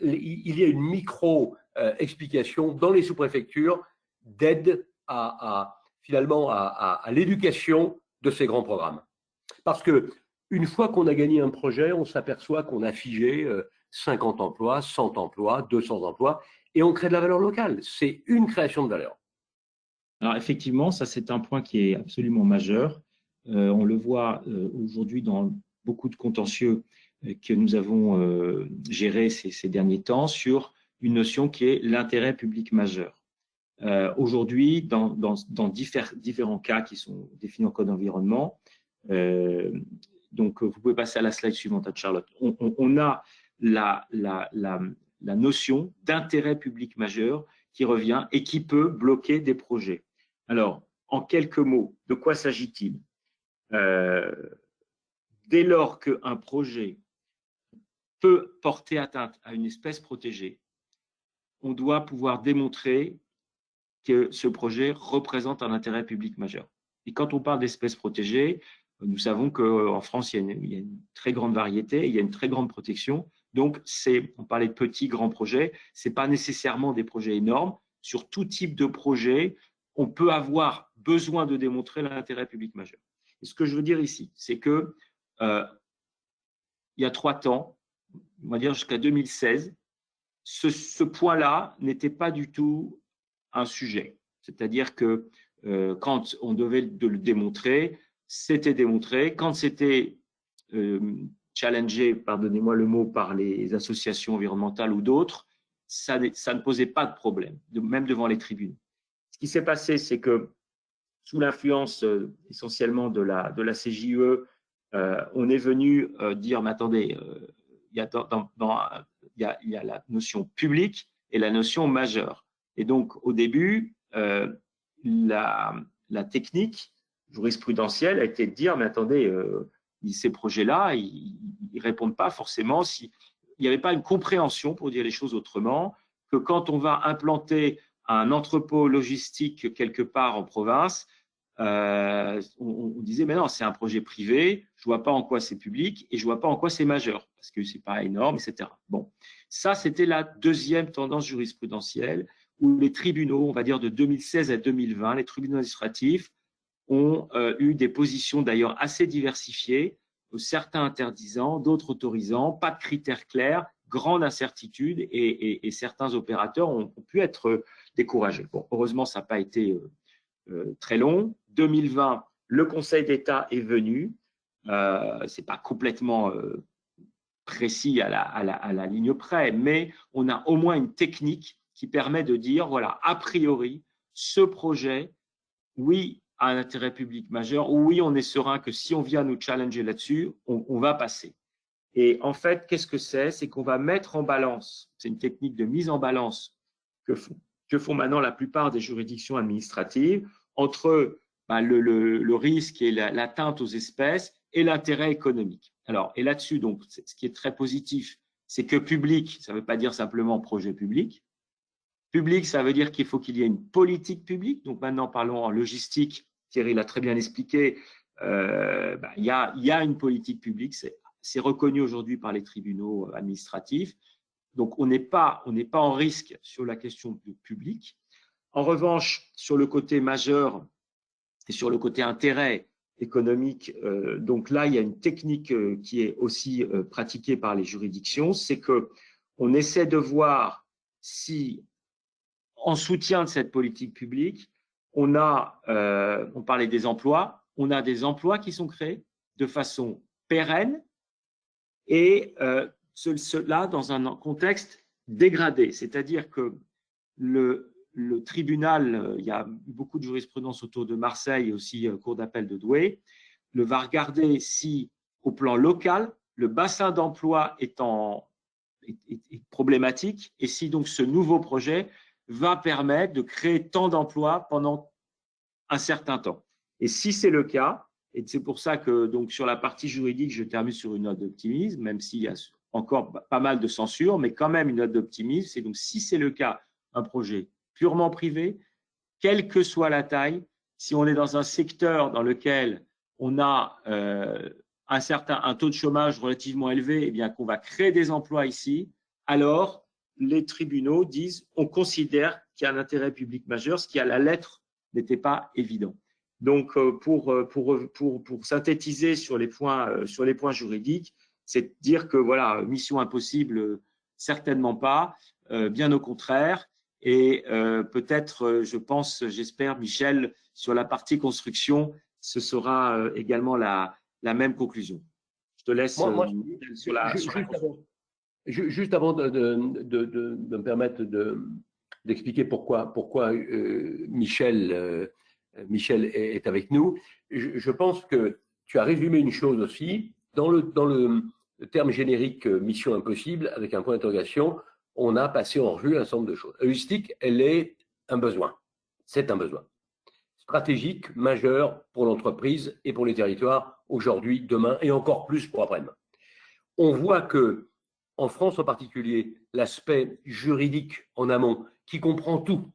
Speaker 3: y ait une micro-explication dans les sous-préfectures d'aide finalement à l'éducation de ces grands programmes. Parce que une fois qu'on a gagné un projet, on s'aperçoit qu'on a figé 50 emplois, 100 emplois, 200 emplois, et on crée de la valeur locale. C'est une création de valeur.
Speaker 2: Alors effectivement, ça c'est un point qui est absolument majeur. On le voit aujourd'hui dans beaucoup de contentieux que nous avons gérés ces derniers temps sur une notion qui est l'intérêt public majeur. Aujourd'hui, dans différents cas qui sont définis en code d'environnement, donc vous pouvez passer à la slide suivante, Charlotte. On a la notion d'intérêt public majeur qui revient et qui peut bloquer des projets. Alors, en quelques mots, de quoi s'agit-il? Dès lors qu'un projet peut porter atteinte à une espèce protégée, on doit pouvoir démontrer que ce projet représente un intérêt public majeur. Et quand on parle d'espèces protégées, nous savons qu'en France, il y a une très grande variété, il y a une très grande protection. Donc, on parlait de petits, grands projets, ce n'est pas nécessairement des projets énormes. Sur tout type de projet, on peut avoir besoin de démontrer l'intérêt public majeur. Et ce que je veux dire ici, c'est que il y a 3 ans, on va dire jusqu'à 2016, ce point-là n'était pas du tout un sujet. C'est-à-dire que quand on devait le démontrer, c'était démontré. Quand c'était challengé, pardonnez-moi le mot, par les associations environnementales ou d'autres, ça ne posait pas de problème, même devant les tribunaux. Ce qui s'est passé, c'est que sous l'influence essentiellement de la CJUE, on est venu dire, mais attendez, il y a la notion publique et la notion majeure. Et donc, au début, la technique jurisprudentielle a été de dire, mais attendez, ces projets-là, ils ne répondent pas forcément il n'y avait pas une compréhension, pour dire les choses autrement, que quand on va implanter un entrepôt logistique quelque part en province, on disait, mais non, c'est un projet privé, je ne vois pas en quoi c'est public et je ne vois pas en quoi c'est majeur, parce que ce n'est pas énorme, etc. Bon, ça, c'était la deuxième tendance jurisprudentielle où les tribunaux, on va dire de 2016 à 2020, les tribunaux administratifs ont eu des positions d'ailleurs assez diversifiées, certains interdisant, d'autres autorisant, pas de critères clairs, grande incertitude et certains opérateurs ont pu être découragés. Bon, heureusement, ça n'a pas été très long. 2020, le Conseil d'État est venu c'est pas complètement précis à la ligne près, mais on a au moins une technique qui permet de dire, voilà, a priori, ce projet, oui, a un intérêt public majeur, oui, on est serein que si on vient nous challenger là-dessus, on va passer. Et en fait, qu'est-ce que c'est? C'est qu'on va mettre en balance, c'est une technique de mise en balance que font maintenant la plupart des juridictions administratives, entre le risque et l'atteinte aux espèces et l'intérêt économique. Alors, et là-dessus, donc, ce qui est très positif, c'est que public, ça ne veut pas dire simplement projet public. Public, ça veut dire qu'il faut qu'il y ait une politique publique. Donc maintenant, parlons en logistique. Thierry l'a très bien expliqué. Il y a une politique publique. C'est reconnu aujourd'hui par les tribunaux administratifs. Donc, on n'est pas en risque sur la question du public. En revanche, sur le côté majeur et sur le côté intérêt économique, donc là, il y a une technique qui est aussi pratiquée par les juridictions, c'est qu'on essaie de voir si, en soutien de cette politique publique, on parlait des emplois, on a des emplois qui sont créés de façon pérenne et cela dans un contexte dégradé, c'est-à-dire que le tribunal, il y a beaucoup de jurisprudence autour de Marseille et aussi cour d'appel de Douai, va regarder si, au plan local, le bassin d'emploi est problématique et si donc ce nouveau projet va permettre de créer tant d'emplois pendant un certain temps. Et si c'est le cas, et c'est pour ça que donc sur la partie juridique, je termine sur une note d'optimisme, même s'il y a encore pas mal de censure, mais quand même une note d'optimisme. C'est donc si c'est le cas, un projet purement privé, quelle que soit la taille, si on est dans un secteur dans lequel on a un taux de chômage relativement élevé, eh bien qu'on va créer des emplois ici, alors les tribunaux disent on considère qu'il y a un intérêt public majeur, ce qui à la lettre n'était pas évident. Donc pour synthétiser sur les points juridiques, c'est de dire que voilà, mission impossible, certainement pas, bien au contraire. Et peut-être, j'espère, Michel, sur la partie construction, ce sera également la même conclusion. Je te laisse sur la
Speaker 3: juste avant de me permettre d'expliquer pourquoi Michel est avec nous, je pense que tu as résumé une chose aussi. Dans le terme générique mission impossible, avec un point d'interrogation, on a passé en revue un certain nombre de choses. La logistique, elle est un besoin. C'est un besoin stratégique, majeur pour l'entreprise et pour les territoires aujourd'hui, demain et encore plus pour après-demain. On voit que, en France en particulier, l'aspect juridique en amont, qui comprend tout,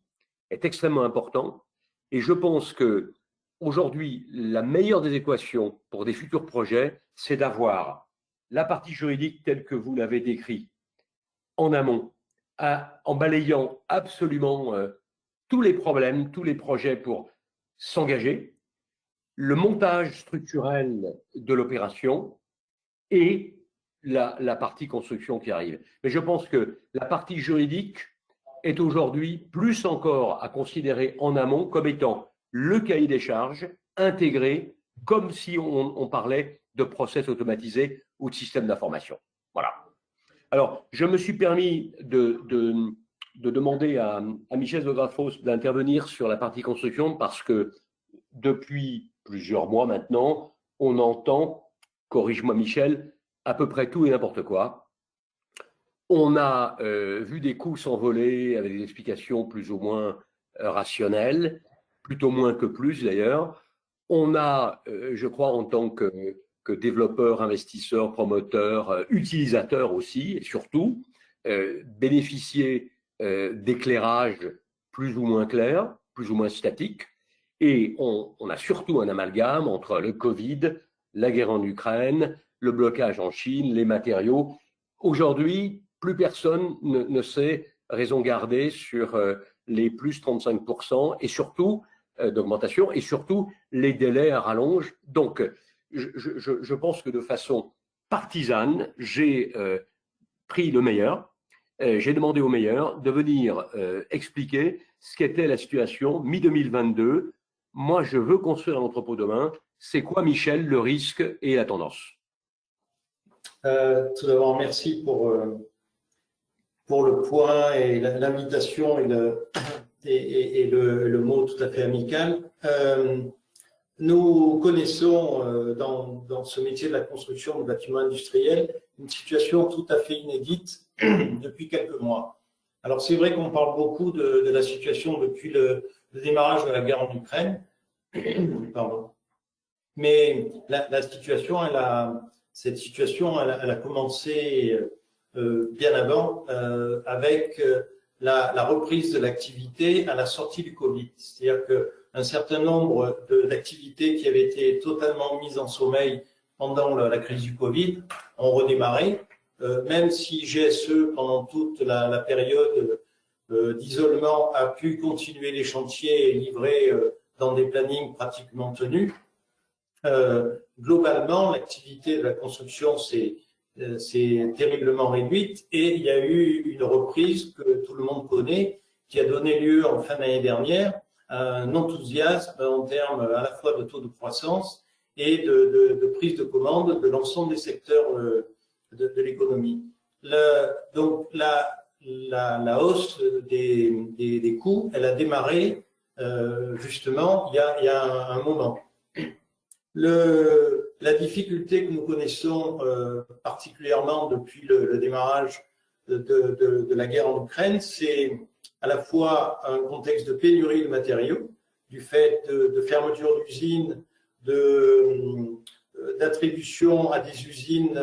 Speaker 3: est extrêmement important. Et je pense que aujourd'hui, la meilleure des équations pour des futurs projets, c'est d'avoir la partie juridique telle que vous l'avez décrit en amont, en balayant absolument tous les problèmes, tous les projets pour s'engager, le montage structurel de l'opération et la partie construction qui arrive. Mais je pense que la partie juridique est aujourd'hui plus encore à considérer en amont comme étant le cahier des charges intégré, comme si on parlait de process automatisé ou de système d'information. Voilà. Alors, je me suis permis de demander à Michel Zographos d'intervenir sur la partie construction parce que depuis plusieurs mois maintenant, on entend, corrige-moi Michel, à peu près tout et n'importe quoi. On a vu des coûts s'envoler avec des explications plus ou moins rationnelles, plutôt moins que plus d'ailleurs. On a, je crois, en tant que développeurs, investisseurs, promoteurs, utilisateurs aussi, et surtout, bénéficier d'éclairage plus ou moins clair, plus ou moins statique. Et on a surtout un amalgame entre le Covid, la guerre en Ukraine, le blocage en Chine, les matériaux. Aujourd'hui, plus personne ne sait raison garder sur les plus 35% et surtout d'augmentation et surtout les délais à rallonge. Donc, je pense que de façon partisane, j'ai pris le meilleur, j'ai demandé au meilleur de venir expliquer ce qu'était la situation mi-2022. Moi, je veux construire un entrepôt demain. C'est quoi, Michel, le risque et la tendance?
Speaker 4: Tout d'abord, merci pour le point et l'invitation et le mot tout à fait amical. Nous connaissons dans ce métier de la construction de bâtiments industriels une situation tout à fait inédite depuis quelques mois. Alors c'est vrai qu'on parle beaucoup de la situation depuis le démarrage de la guerre en Ukraine, pardon. Mais cette situation, elle a commencé bien avant avec la reprise de l'activité à la sortie du Covid. C'est-à-dire qu'un certain nombre d'activités qui avaient été totalement mises en sommeil pendant la crise du Covid ont redémarré, même si GSE, pendant toute la période d'isolement, a pu continuer les chantiers et livrer dans des plannings pratiquement tenus. Globalement, l'activité de la construction s'est terriblement réduite et il y a eu une reprise que tout le monde connaît qui a donné lieu en fin d'année dernière à un enthousiasme en termes à la fois de taux de croissance et de prise de commande de l'ensemble des secteurs de l'économie. Donc la hausse des coûts, elle a démarré justement il y a un moment. La difficulté que nous connaissons particulièrement depuis le démarrage de la guerre en Ukraine, c'est à la fois un contexte de pénurie de matériaux, du fait de fermeture d'usines, d'attribution à des usines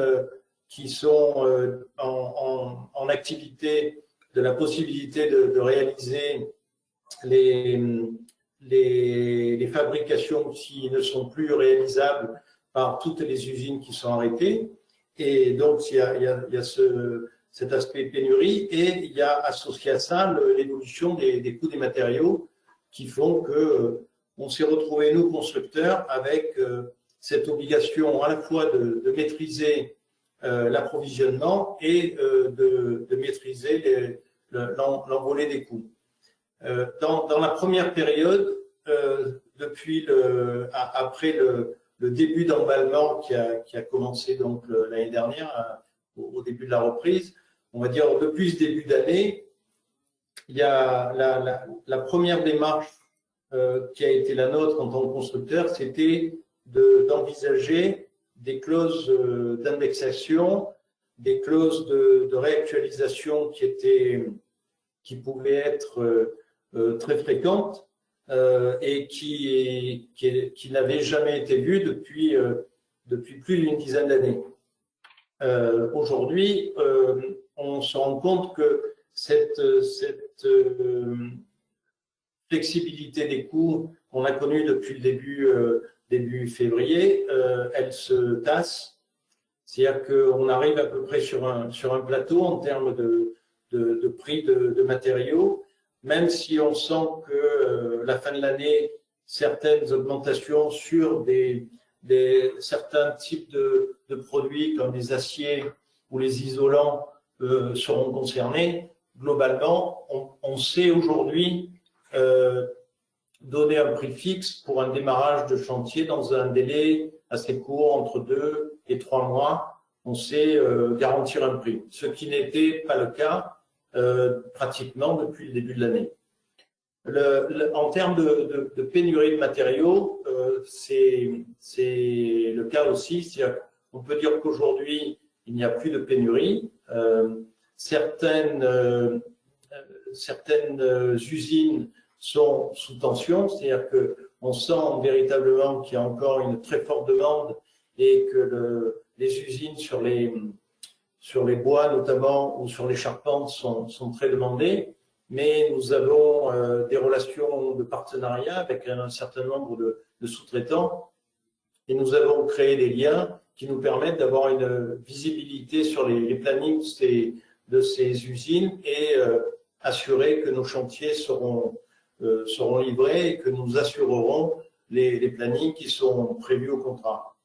Speaker 4: qui sont en activité, de la possibilité de réaliser les fabrications qui ne sont plus réalisables par toutes les usines qui sont arrêtées. Et donc, il y a cet aspect pénurie et il y a associé à ça l'évolution des coûts des matériaux qui font que on s'est retrouvé, nous, constructeurs, avec cette obligation à la fois de maîtriser l'approvisionnement et de maîtriser l'envolée des coûts. Dans la première période, après le début d'emballement qui a commencé donc l'année dernière, au début de la reprise, on va dire depuis ce début d'année, il y a la première démarche qui a été la nôtre en tant que constructeur, c'était d'envisager des clauses d'indexation, des clauses de réactualisation qui pouvaient être très fréquentes et qui n'avaient jamais été vues depuis plus d'une dizaine d'années. Aujourd'hui, on se rend compte que cette flexibilité des coûts qu'on a connue depuis le début février, elle se tasse. C'est-à-dire qu'on arrive à peu près sur un plateau en termes de prix de matériaux, même si on sent que la fin de l'année, certaines augmentations sur certains types de produits comme les aciers ou les isolants seront concernés. Globalement, on sait aujourd'hui donner un prix fixe pour un démarrage de chantier dans un délai assez court, entre 2 et 3 mois. On sait garantir un prix, ce qui n'était pas le cas pratiquement depuis le début de l'année. En termes de pénurie de matériaux, c'est le cas aussi. On peut dire qu'aujourd'hui, il n'y a plus de pénurie. Certaines usines sont sous tension, c'est-à-dire qu'on sent véritablement qu'il y a encore une très forte demande et que les usines sur les bois notamment ou sur les charpentes sont très demandées. Mais nous avons des relations de partenariat avec un certain nombre de sous-traitants et nous avons créé des liens qui nous permettent d'avoir une visibilité sur les plannings de ces usines et assurer que nos chantiers seront livrés et que nous assurerons les plannings qui sont prévus au contrat.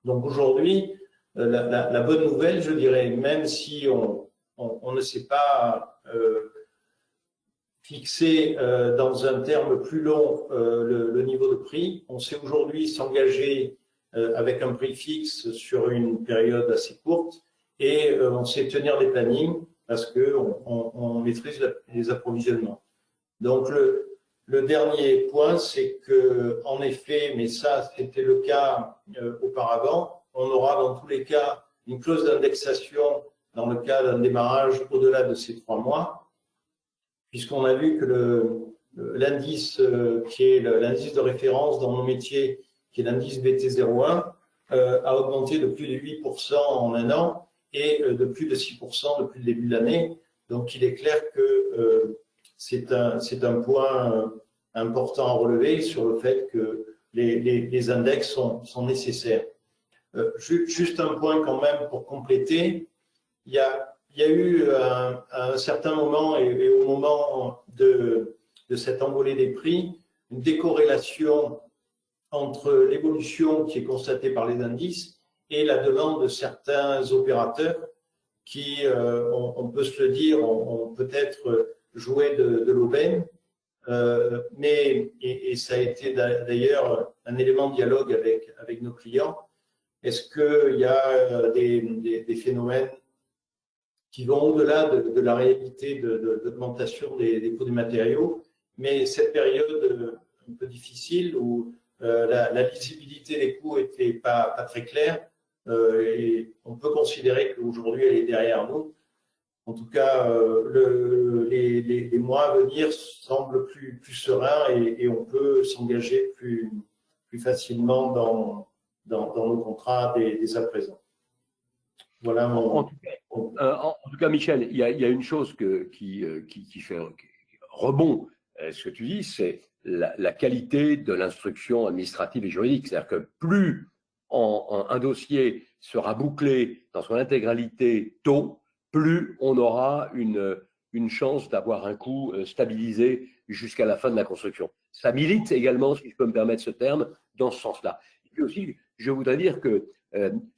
Speaker 4: Donc aujourd'hui, la bonne nouvelle, je dirais, même si on ne sait pas fixer dans un terme plus long le niveau de prix. On sait aujourd'hui s'engager avec un prix fixe sur une période assez courte et on sait tenir les plannings parce qu'on maîtrise les approvisionnements. Donc le dernier point, c'est que en effet, mais ça c'était le cas auparavant, on aura dans tous les cas une clause d'indexation dans le cas d'un démarrage au-delà de ces 3 mois, puisqu'on a vu que l'indice qui est l'indice de référence dans nos métiers, qui est l'indice BT01, a augmenté de plus de 8% en un an et de plus de 6% depuis le début de l'année. Donc, il est clair que c'est un point important à relever sur le fait que les index sont nécessaires. Juste un point quand même pour compléter. Il y a eu à un certain moment et au moment de cette envolée des prix, une décorrélation entre l'évolution qui est constatée par les indices et la demande de certains opérateurs qui, on peut se le dire, ont peut-être joué de l'aubaine, et ça a été d'ailleurs un élément de dialogue avec nos clients. Est-ce qu'il y a des phénomènes qui vont au-delà de la réalité d'augmentation des coûts des matériaux, mais cette période un peu difficile où la lisibilité des coûts n'était pas très claire, et on peut considérer qu'aujourd'hui elle est derrière nous. En tout cas, les mois à venir semblent plus sereins et on peut s'engager plus facilement dans nos contrats dès à présent. Voilà
Speaker 3: en tout cas, Michel, il y a une chose qui fait rebond, ce que tu dis, c'est la qualité de l'instruction administrative et juridique. C'est-à-dire que plus un dossier sera bouclé dans son intégralité tôt, plus on aura une chance d'avoir un coût stabilisé jusqu'à la fin de la construction. Ça milite également, si je peux me permettre ce terme, dans ce sens-là. Et puis aussi, je voudrais dire que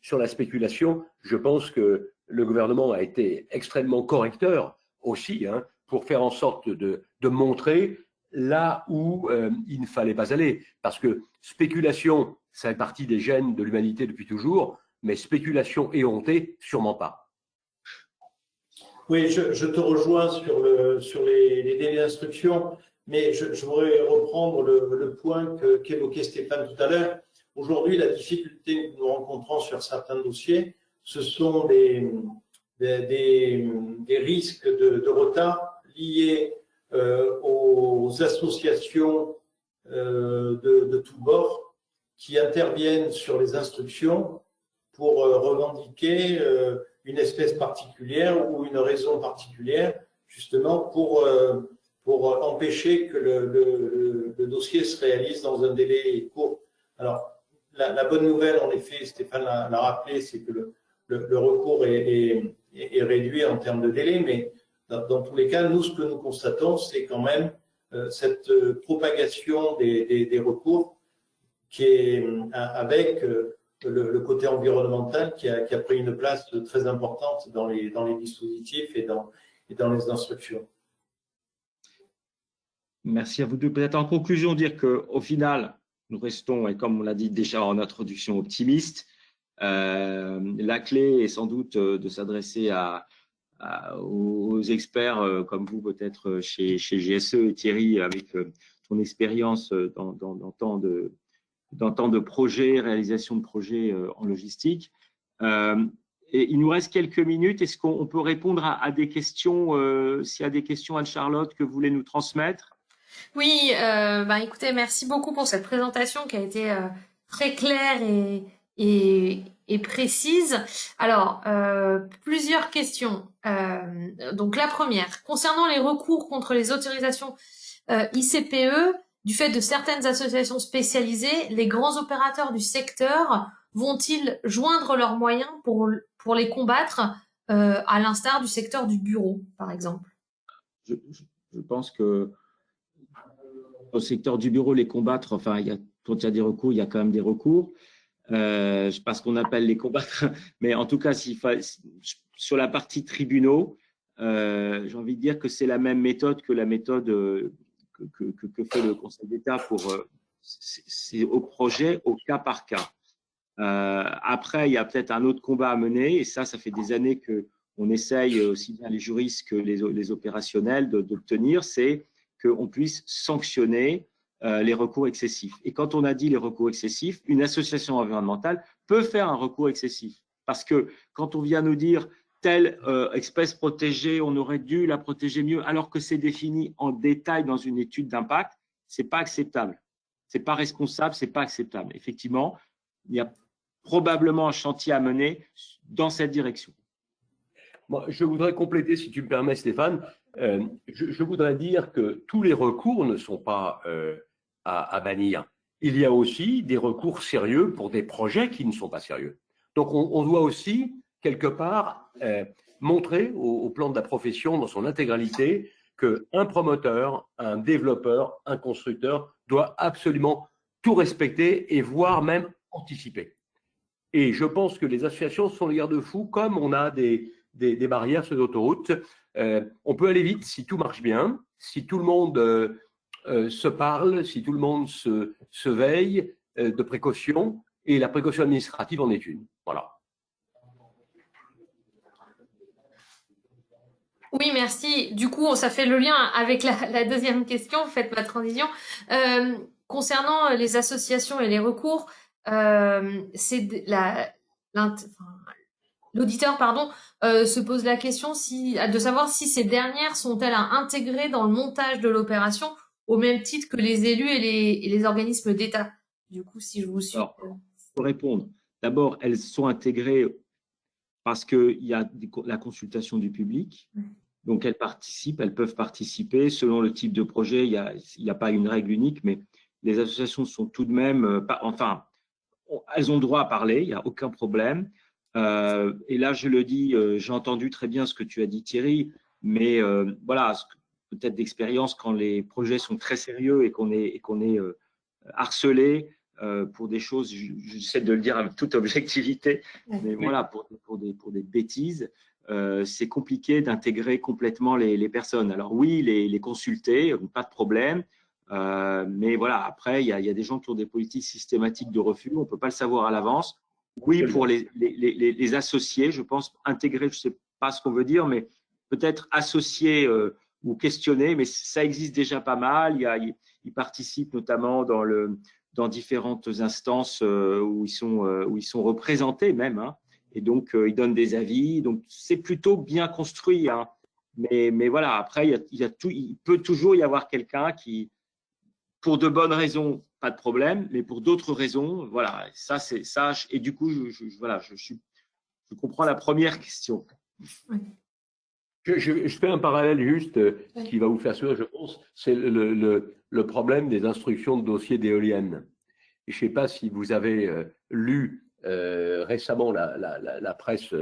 Speaker 3: sur la spéculation, je pense que le gouvernement a été extrêmement correcteur aussi, pour faire en sorte de montrer là où il ne fallait pas aller. Parce que spéculation, ça fait partie des gènes de l'humanité depuis toujours, mais spéculation éhontée, sûrement pas.
Speaker 4: Oui, je te rejoins sur les délais d'instruction, mais je voudrais reprendre le point qu'évoquait Stéphane tout à l'heure. Aujourd'hui, la difficulté que nous rencontrons sur certains dossiers, ce sont des risques de retard liés aux associations de tous bords qui interviennent sur les instructions pour revendiquer une espèce particulière ou une raison particulière, justement pour empêcher que le dossier se réalise dans un délai court. Alors, la bonne nouvelle, en effet, Stéphane l'a rappelé, c'est que le recours est réduit en termes de délai, mais dans tous les cas, nous, ce que nous constatons, c'est quand même cette propagation des recours qui est avec le côté environnemental qui a pris une place très importante dans les dispositifs et dans les instructions.
Speaker 2: Merci à vous deux. Peut-être en conclusion, dire qu'au final, nous restons, et comme on l'a dit déjà en introduction, optimistes. La clé est sans doute de s'adresser aux experts comme vous, peut-être chez GSE, et Thierry, avec ton expérience dans tant de projets, réalisation de projets en logistique. Et il nous reste quelques minutes. Est-ce qu'on peut répondre à des questions, s'il y a des questions, Anne-Charlotte, que vous voulez nous transmettre?
Speaker 1: Oui, écoutez, merci beaucoup pour cette présentation qui a été très claire et précise. Alors, plusieurs questions. Donc, la première, concernant les recours contre les autorisations ICPE, du fait de certaines associations spécialisées, les grands opérateurs du secteur vont-ils joindre leurs moyens pour les combattre, à l'instar du secteur du bureau, par exemple?
Speaker 2: Je pense que au secteur du bureau, les combattre, enfin, quand il y a des recours, il y a quand même des recours. Je ne sais pas ce qu'on appelle les combattre, mais en tout cas, sur la partie tribunaux, j'ai envie de dire que c'est la même méthode que la méthode que fait le Conseil d'État pour c'est au projet, au cas par cas. Après, il y a peut-être un autre combat à mener, et ça fait des années qu'on essaye, aussi bien les juristes que les opérationnels, d'obtenir, c'est qu'on puisse sanctionner les recours excessifs. Et quand on a dit les recours excessifs, une association environnementale peut faire un recours excessif. Parce que quand on vient nous dire telle espèce protégée, on aurait dû la protéger mieux, alors que c'est défini en détail dans une étude d'impact, c'est pas acceptable. C'est pas responsable, c'est pas acceptable. Effectivement, il y a probablement un chantier à mener dans cette direction.
Speaker 3: Moi, je voudrais compléter, si tu me permets, Stéphane. Je voudrais dire que tous les recours ne sont pas à bannir. Il y a aussi des recours sérieux pour des projets qui ne sont pas sérieux. Donc, on doit aussi, quelque part, montrer au plan de la profession dans son intégralité qu'un promoteur, un développeur, un constructeur doit absolument tout respecter et voire même anticiper. Et je pense que les associations sont les garde-fous, comme on a des barrières sur l'autoroute. On peut aller vite si tout marche bien, si tout le monde se parle, si tout le monde se veille de précaution, et la précaution administrative en est une. Voilà.
Speaker 1: Oui, merci. Du coup, ça fait le lien avec la deuxième question. Vous faites ma transition. Concernant les associations et les recours, l'auditeur, se pose la question de savoir si ces dernières sont-elles à intégrer dans le montage de l'opération au même titre que les élus et les organismes d'État. Du coup, si je vous suis.
Speaker 2: Alors, pour répondre, d'abord, elles sont intégrées parce qu'il y a la consultation du public. Donc, elles peuvent participer. Selon le type de projet, il n'y a pas une règle unique, mais les associations sont tout de même, elles ont le droit à parler, il n'y a aucun problème. Et là, je le dis, j'ai entendu très bien ce que tu as dit, Thierry, mais voilà, peut-être d'expérience, quand les projets sont très sérieux et qu'on est harcelé pour des choses, j'essaie de le dire avec toute objectivité, mais voilà, pour des bêtises, c'est compliqué d'intégrer complètement les personnes. Alors oui, les consulter, pas de problème. Mais voilà, après, il y a des gens qui ont des politiques systématiques de refus, on ne peut pas le savoir à l'avance. Oui, pour les associés, je pense intégrer, je ne sais pas ce qu'on veut dire, mais peut-être associer ou questionner, mais ça existe déjà pas mal. Ils participent notamment dans différentes instances où ils sont représentés même, hein, et donc ils donnent des avis. Donc c'est plutôt bien construit, hein. Mais voilà, après, il peut toujours y avoir quelqu'un qui, pour de bonnes raisons, pas de problème, mais pour d'autres raisons, voilà, ça c'est ça. Et du coup, je comprends la première question.
Speaker 3: Je fais un parallèle juste qui va vous faire sourire, je pense, c'est le problème des instructions de dossiers d'éoliennes. Je ne sais pas si vous avez lu récemment la presse,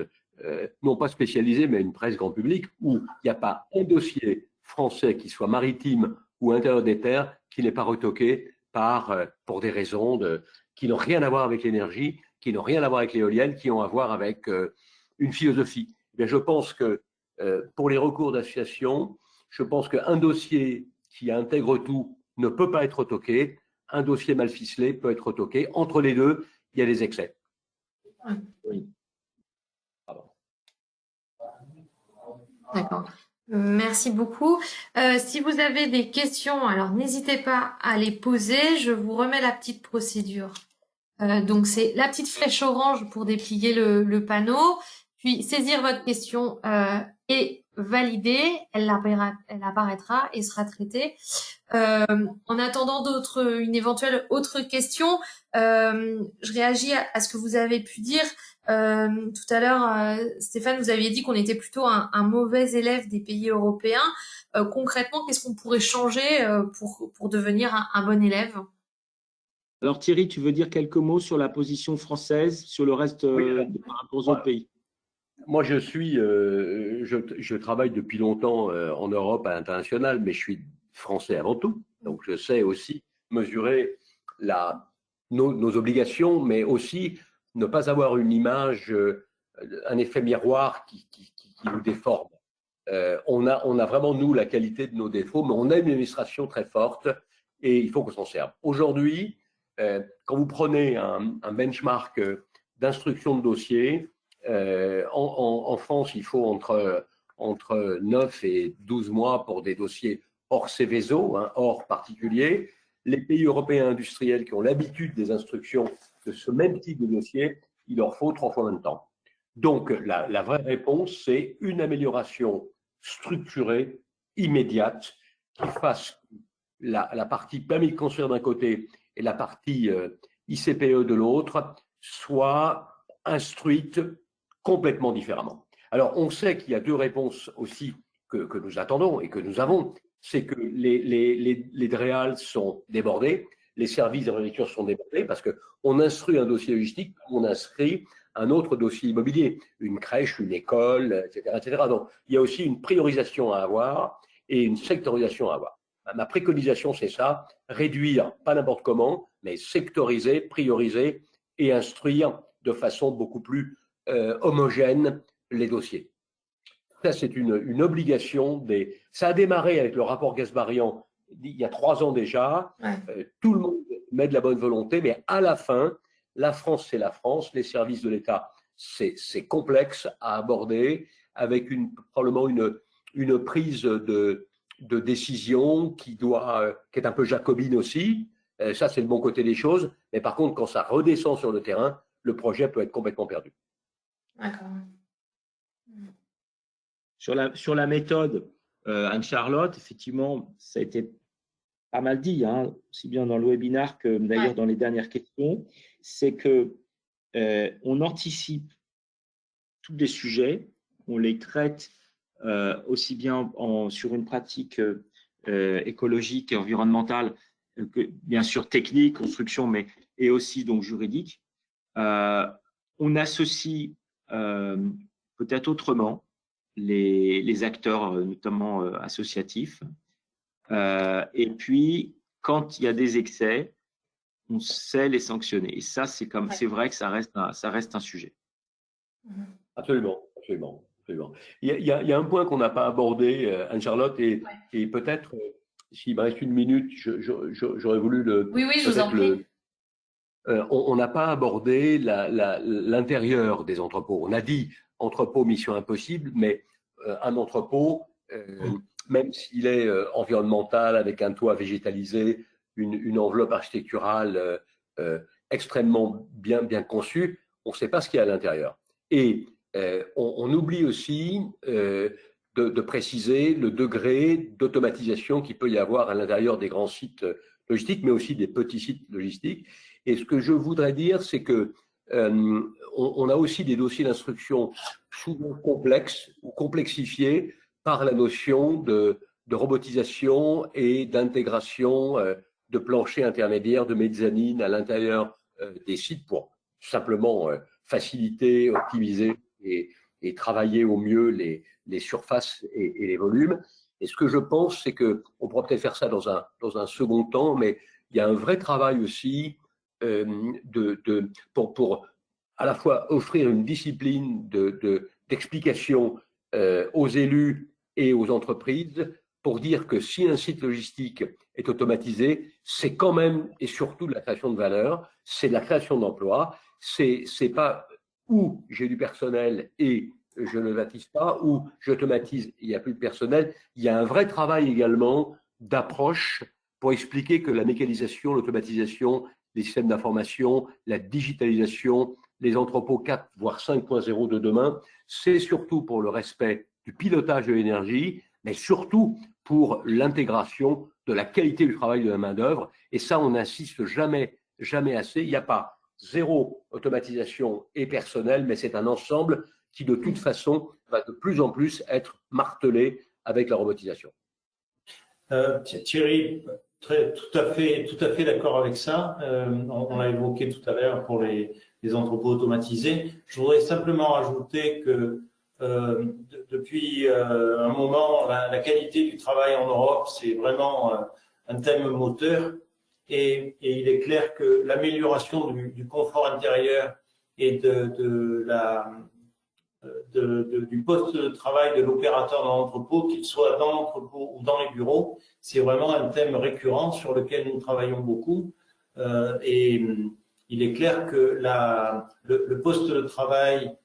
Speaker 3: non pas spécialisée, mais une presse grand public, où il n'y a pas un dossier français qui soit maritime ou intérieur des terres qui n'est pas retoqué pour des raisons qui n'ont rien à voir avec l'énergie, qui n'ont rien à voir avec l'éolienne, qui ont à voir avec une philosophie. Eh bien, je pense que pour les recours d'association, je pense qu'un dossier qui intègre tout ne peut pas être retoqué. Un dossier mal ficelé peut être retoqué. Entre les deux, il y a des excès.
Speaker 2: Oui.
Speaker 1: D'accord. Merci beaucoup. Si vous avez des questions, alors n'hésitez pas à les poser. Je vous remets la petite procédure. Donc, c'est la petite flèche orange pour déplier le panneau, puis saisir votre question et valider. Elle apparaîtra et sera traitée. En attendant une éventuelle autre question, je réagis à ce que vous avez pu dire. Tout à l'heure, Stéphane, vous aviez dit qu'on était plutôt un mauvais élève des pays européens. Concrètement, qu'est-ce qu'on pourrait changer pour devenir un bon élève ?
Speaker 2: Alors Thierry, tu veux dire quelques mots sur la position française, sur le reste par rapport aux autres pays?
Speaker 3: Moi, je travaille depuis longtemps en Europe, à l'international, mais je suis français avant tout. Donc, je sais aussi mesurer nos obligations, mais aussi ne pas avoir une image, un effet miroir qui nous déforme. On a vraiment, nous, la qualité de nos défauts, mais on a une administration très forte et il faut qu'on s'en serve. Aujourd'hui, quand vous prenez un benchmark d'instruction de dossier, en France, il faut entre 9 et 12 mois pour des dossiers hors Céveso, hors particulier. Les pays européens industriels qui ont l'habitude des instructions de ce même type de dossier, il leur faut 3 fois moins de temps. Donc, la vraie réponse, c'est une amélioration structurée, immédiate, qui fasse la partie permis de construire d'un côté et la partie ICPE de l'autre soit instruite complètement différemment. Alors, on sait qu'il y a deux réponses aussi que nous attendons et que nous avons. C'est que les DREAL sont débordés, les services de rédaction sont débordés parce qu'on instruit un dossier logistique, on inscrit un autre dossier immobilier, une crèche, une école, etc., etc. Donc, il y a aussi une priorisation à avoir et une sectorisation à avoir. Ma préconisation, c'est ça, réduire, pas n'importe comment, mais sectoriser, prioriser et instruire de façon beaucoup plus homogène les dossiers. Ça, c'est une obligation. Ça a démarré avec le rapport Gasbarian il y a 3 ans déjà. Ouais. Tout le monde met de la bonne volonté, mais à la fin, la France, c'est la France. Les services de l'État, c'est complexe à aborder avec probablement une prise de décision qui est un peu jacobine aussi. Ça, c'est le bon côté des choses. Mais par contre, quand ça redescend sur le terrain, le projet peut être complètement perdu.
Speaker 1: D'accord.
Speaker 2: Sur la méthode, Anne-Charlotte, effectivement, ça a été pas mal dit, aussi bien dans le webinaire que d'ailleurs dans les dernières questions, c'est que on anticipe tous les sujets, on les traite aussi bien sur une pratique écologique et environnementale que bien sûr technique, construction, mais et aussi donc juridique. On associe peut-être autrement les acteurs, notamment associatifs. Et puis, quand il y a des excès, on sait les sanctionner. Et ça, c'est vrai que ça reste un sujet.
Speaker 3: Absolument, absolument, absolument. Il y a un point qu'on n'a pas abordé, Anne-Charlotte, et peut-être, s'il me reste 1 minute, j'aurais voulu
Speaker 1: Oui, je vous en prie.
Speaker 3: On n'a pas abordé l'intérieur des entrepôts. On a dit entrepôt, mission impossible, mais un entrepôt, même s'il est environnemental, avec un toit végétalisé, une enveloppe architecturale extrêmement bien conçue, on ne sait pas ce qu'il y a à l'intérieur. Et on oublie aussi de préciser le degré d'automatisation qu'il peut y avoir à l'intérieur des grands sites logistiques, mais aussi des petits sites logistiques. Et ce que je voudrais dire, c'est que on a aussi des dossiers d'instruction souvent complexes ou complexifiés par la notion de robotisation et d'intégration de planchers intermédiaires, de mezzanine à l'intérieur des sites pour simplement faciliter, optimiser et travailler au mieux les surfaces et les volumes. Et ce que je pense, c'est qu'on pourra peut-être faire ça dans un second temps, mais il y a un vrai travail aussi pour à la fois offrir une discipline d'explication aux élus et aux entreprises pour dire que si un site logistique est automatisé, c'est quand même et surtout de la création de valeur, c'est de la création d'emplois, c'est pas où j'ai du personnel et je ne bâtisse pas, ou j'automatise, il n'y a plus de personnel. Il y a un vrai travail également d'approche pour expliquer que la mécanisation, l'automatisation, les systèmes d'information, la digitalisation, les entrepôts 4 voire 5.0 de demain, c'est surtout pour le respect du pilotage de l'énergie, mais surtout pour l'intégration de la qualité du travail de la main-d'œuvre. Et ça, on n'insiste jamais assez. Il n'y a pas zéro automatisation et personnel, mais c'est un ensemble qui, de toute façon, va de plus en plus être martelé avec la robotisation.
Speaker 4: Thierry, tout à fait d'accord avec ça. On l'a évoqué tout à l'heure pour les entrepôts automatisés. Je voudrais simplement ajouter que depuis un moment, la qualité du travail en Europe, c'est vraiment un thème moteur. Et il est clair que l'amélioration du confort intérieur et de du poste de travail de l'opérateur dans l'entrepôt, qu'il soit dans l'entrepôt ou dans les bureaux. C'est vraiment un thème récurrent sur lequel nous travaillons beaucoup. Et il est clair que le poste de travail,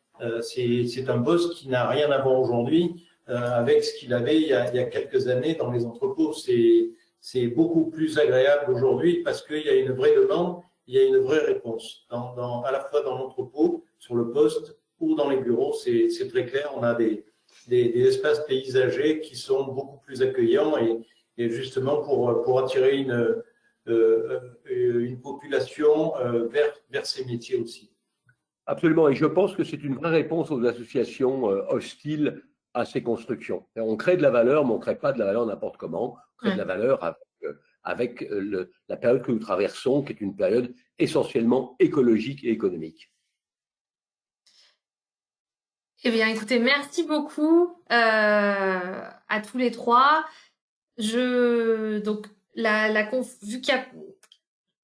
Speaker 4: c'est un poste qui n'a rien à voir aujourd'hui avec ce qu'il avait il y a quelques années dans les entrepôts. C'est beaucoup plus agréable aujourd'hui parce qu'il y a une vraie demande, il y a une vraie réponse, à la fois dans l'entrepôt, sur le poste ou dans les bureaux. C'est très clair, on a des espaces paysagers qui sont beaucoup plus accueillants et justement pour attirer une population vers ces métiers aussi.
Speaker 3: Absolument, et je pense que c'est une vraie réponse aux associations hostiles à ces constructions. On crée de la valeur, mais on ne crée pas de la valeur n'importe comment. On crée de la valeur avec la période que nous traversons, qui est une période essentiellement écologique et économique.
Speaker 1: Eh bien, écoutez, merci beaucoup à tous les trois. Donc, vu qu'il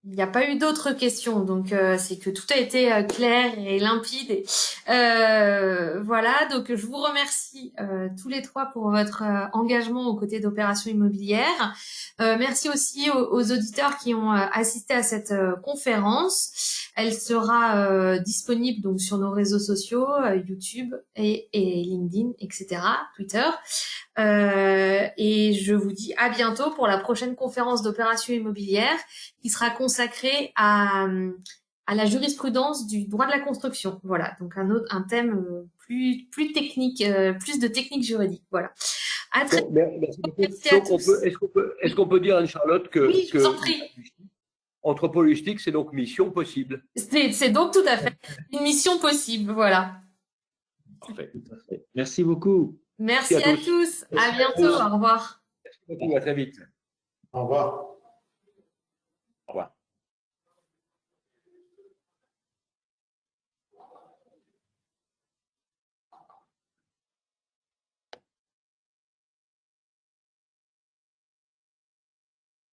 Speaker 1: n'y a pas eu d'autres questions, donc c'est que tout a été clair et limpide. Voilà, donc je vous remercie tous les trois pour votre engagement aux côtés d'Opération Immobilière. Merci aussi aux auditeurs qui ont assisté à cette conférence. Elle sera disponible donc sur nos réseaux sociaux, YouTube et LinkedIn, etc., Twitter. Et je vous dis à bientôt pour la prochaine conférence d'Opération Immobilière qui sera consacrée à la jurisprudence du droit de la construction. Voilà, donc un thème plus technique, plus de technique juridique. Voilà. À très
Speaker 3: bon, merci beaucoup. Est-ce qu'on peut dire, Anne-Charlotte,
Speaker 1: oui, je vous en prie.
Speaker 3: Entrepôt logistique, c'est donc mission possible.
Speaker 1: C'est donc tout à fait une mission possible, voilà.
Speaker 3: Parfait.
Speaker 2: Merci beaucoup.
Speaker 1: Merci à tous. À bientôt. Au revoir.
Speaker 3: Merci beaucoup, à très vite.
Speaker 4: Au revoir.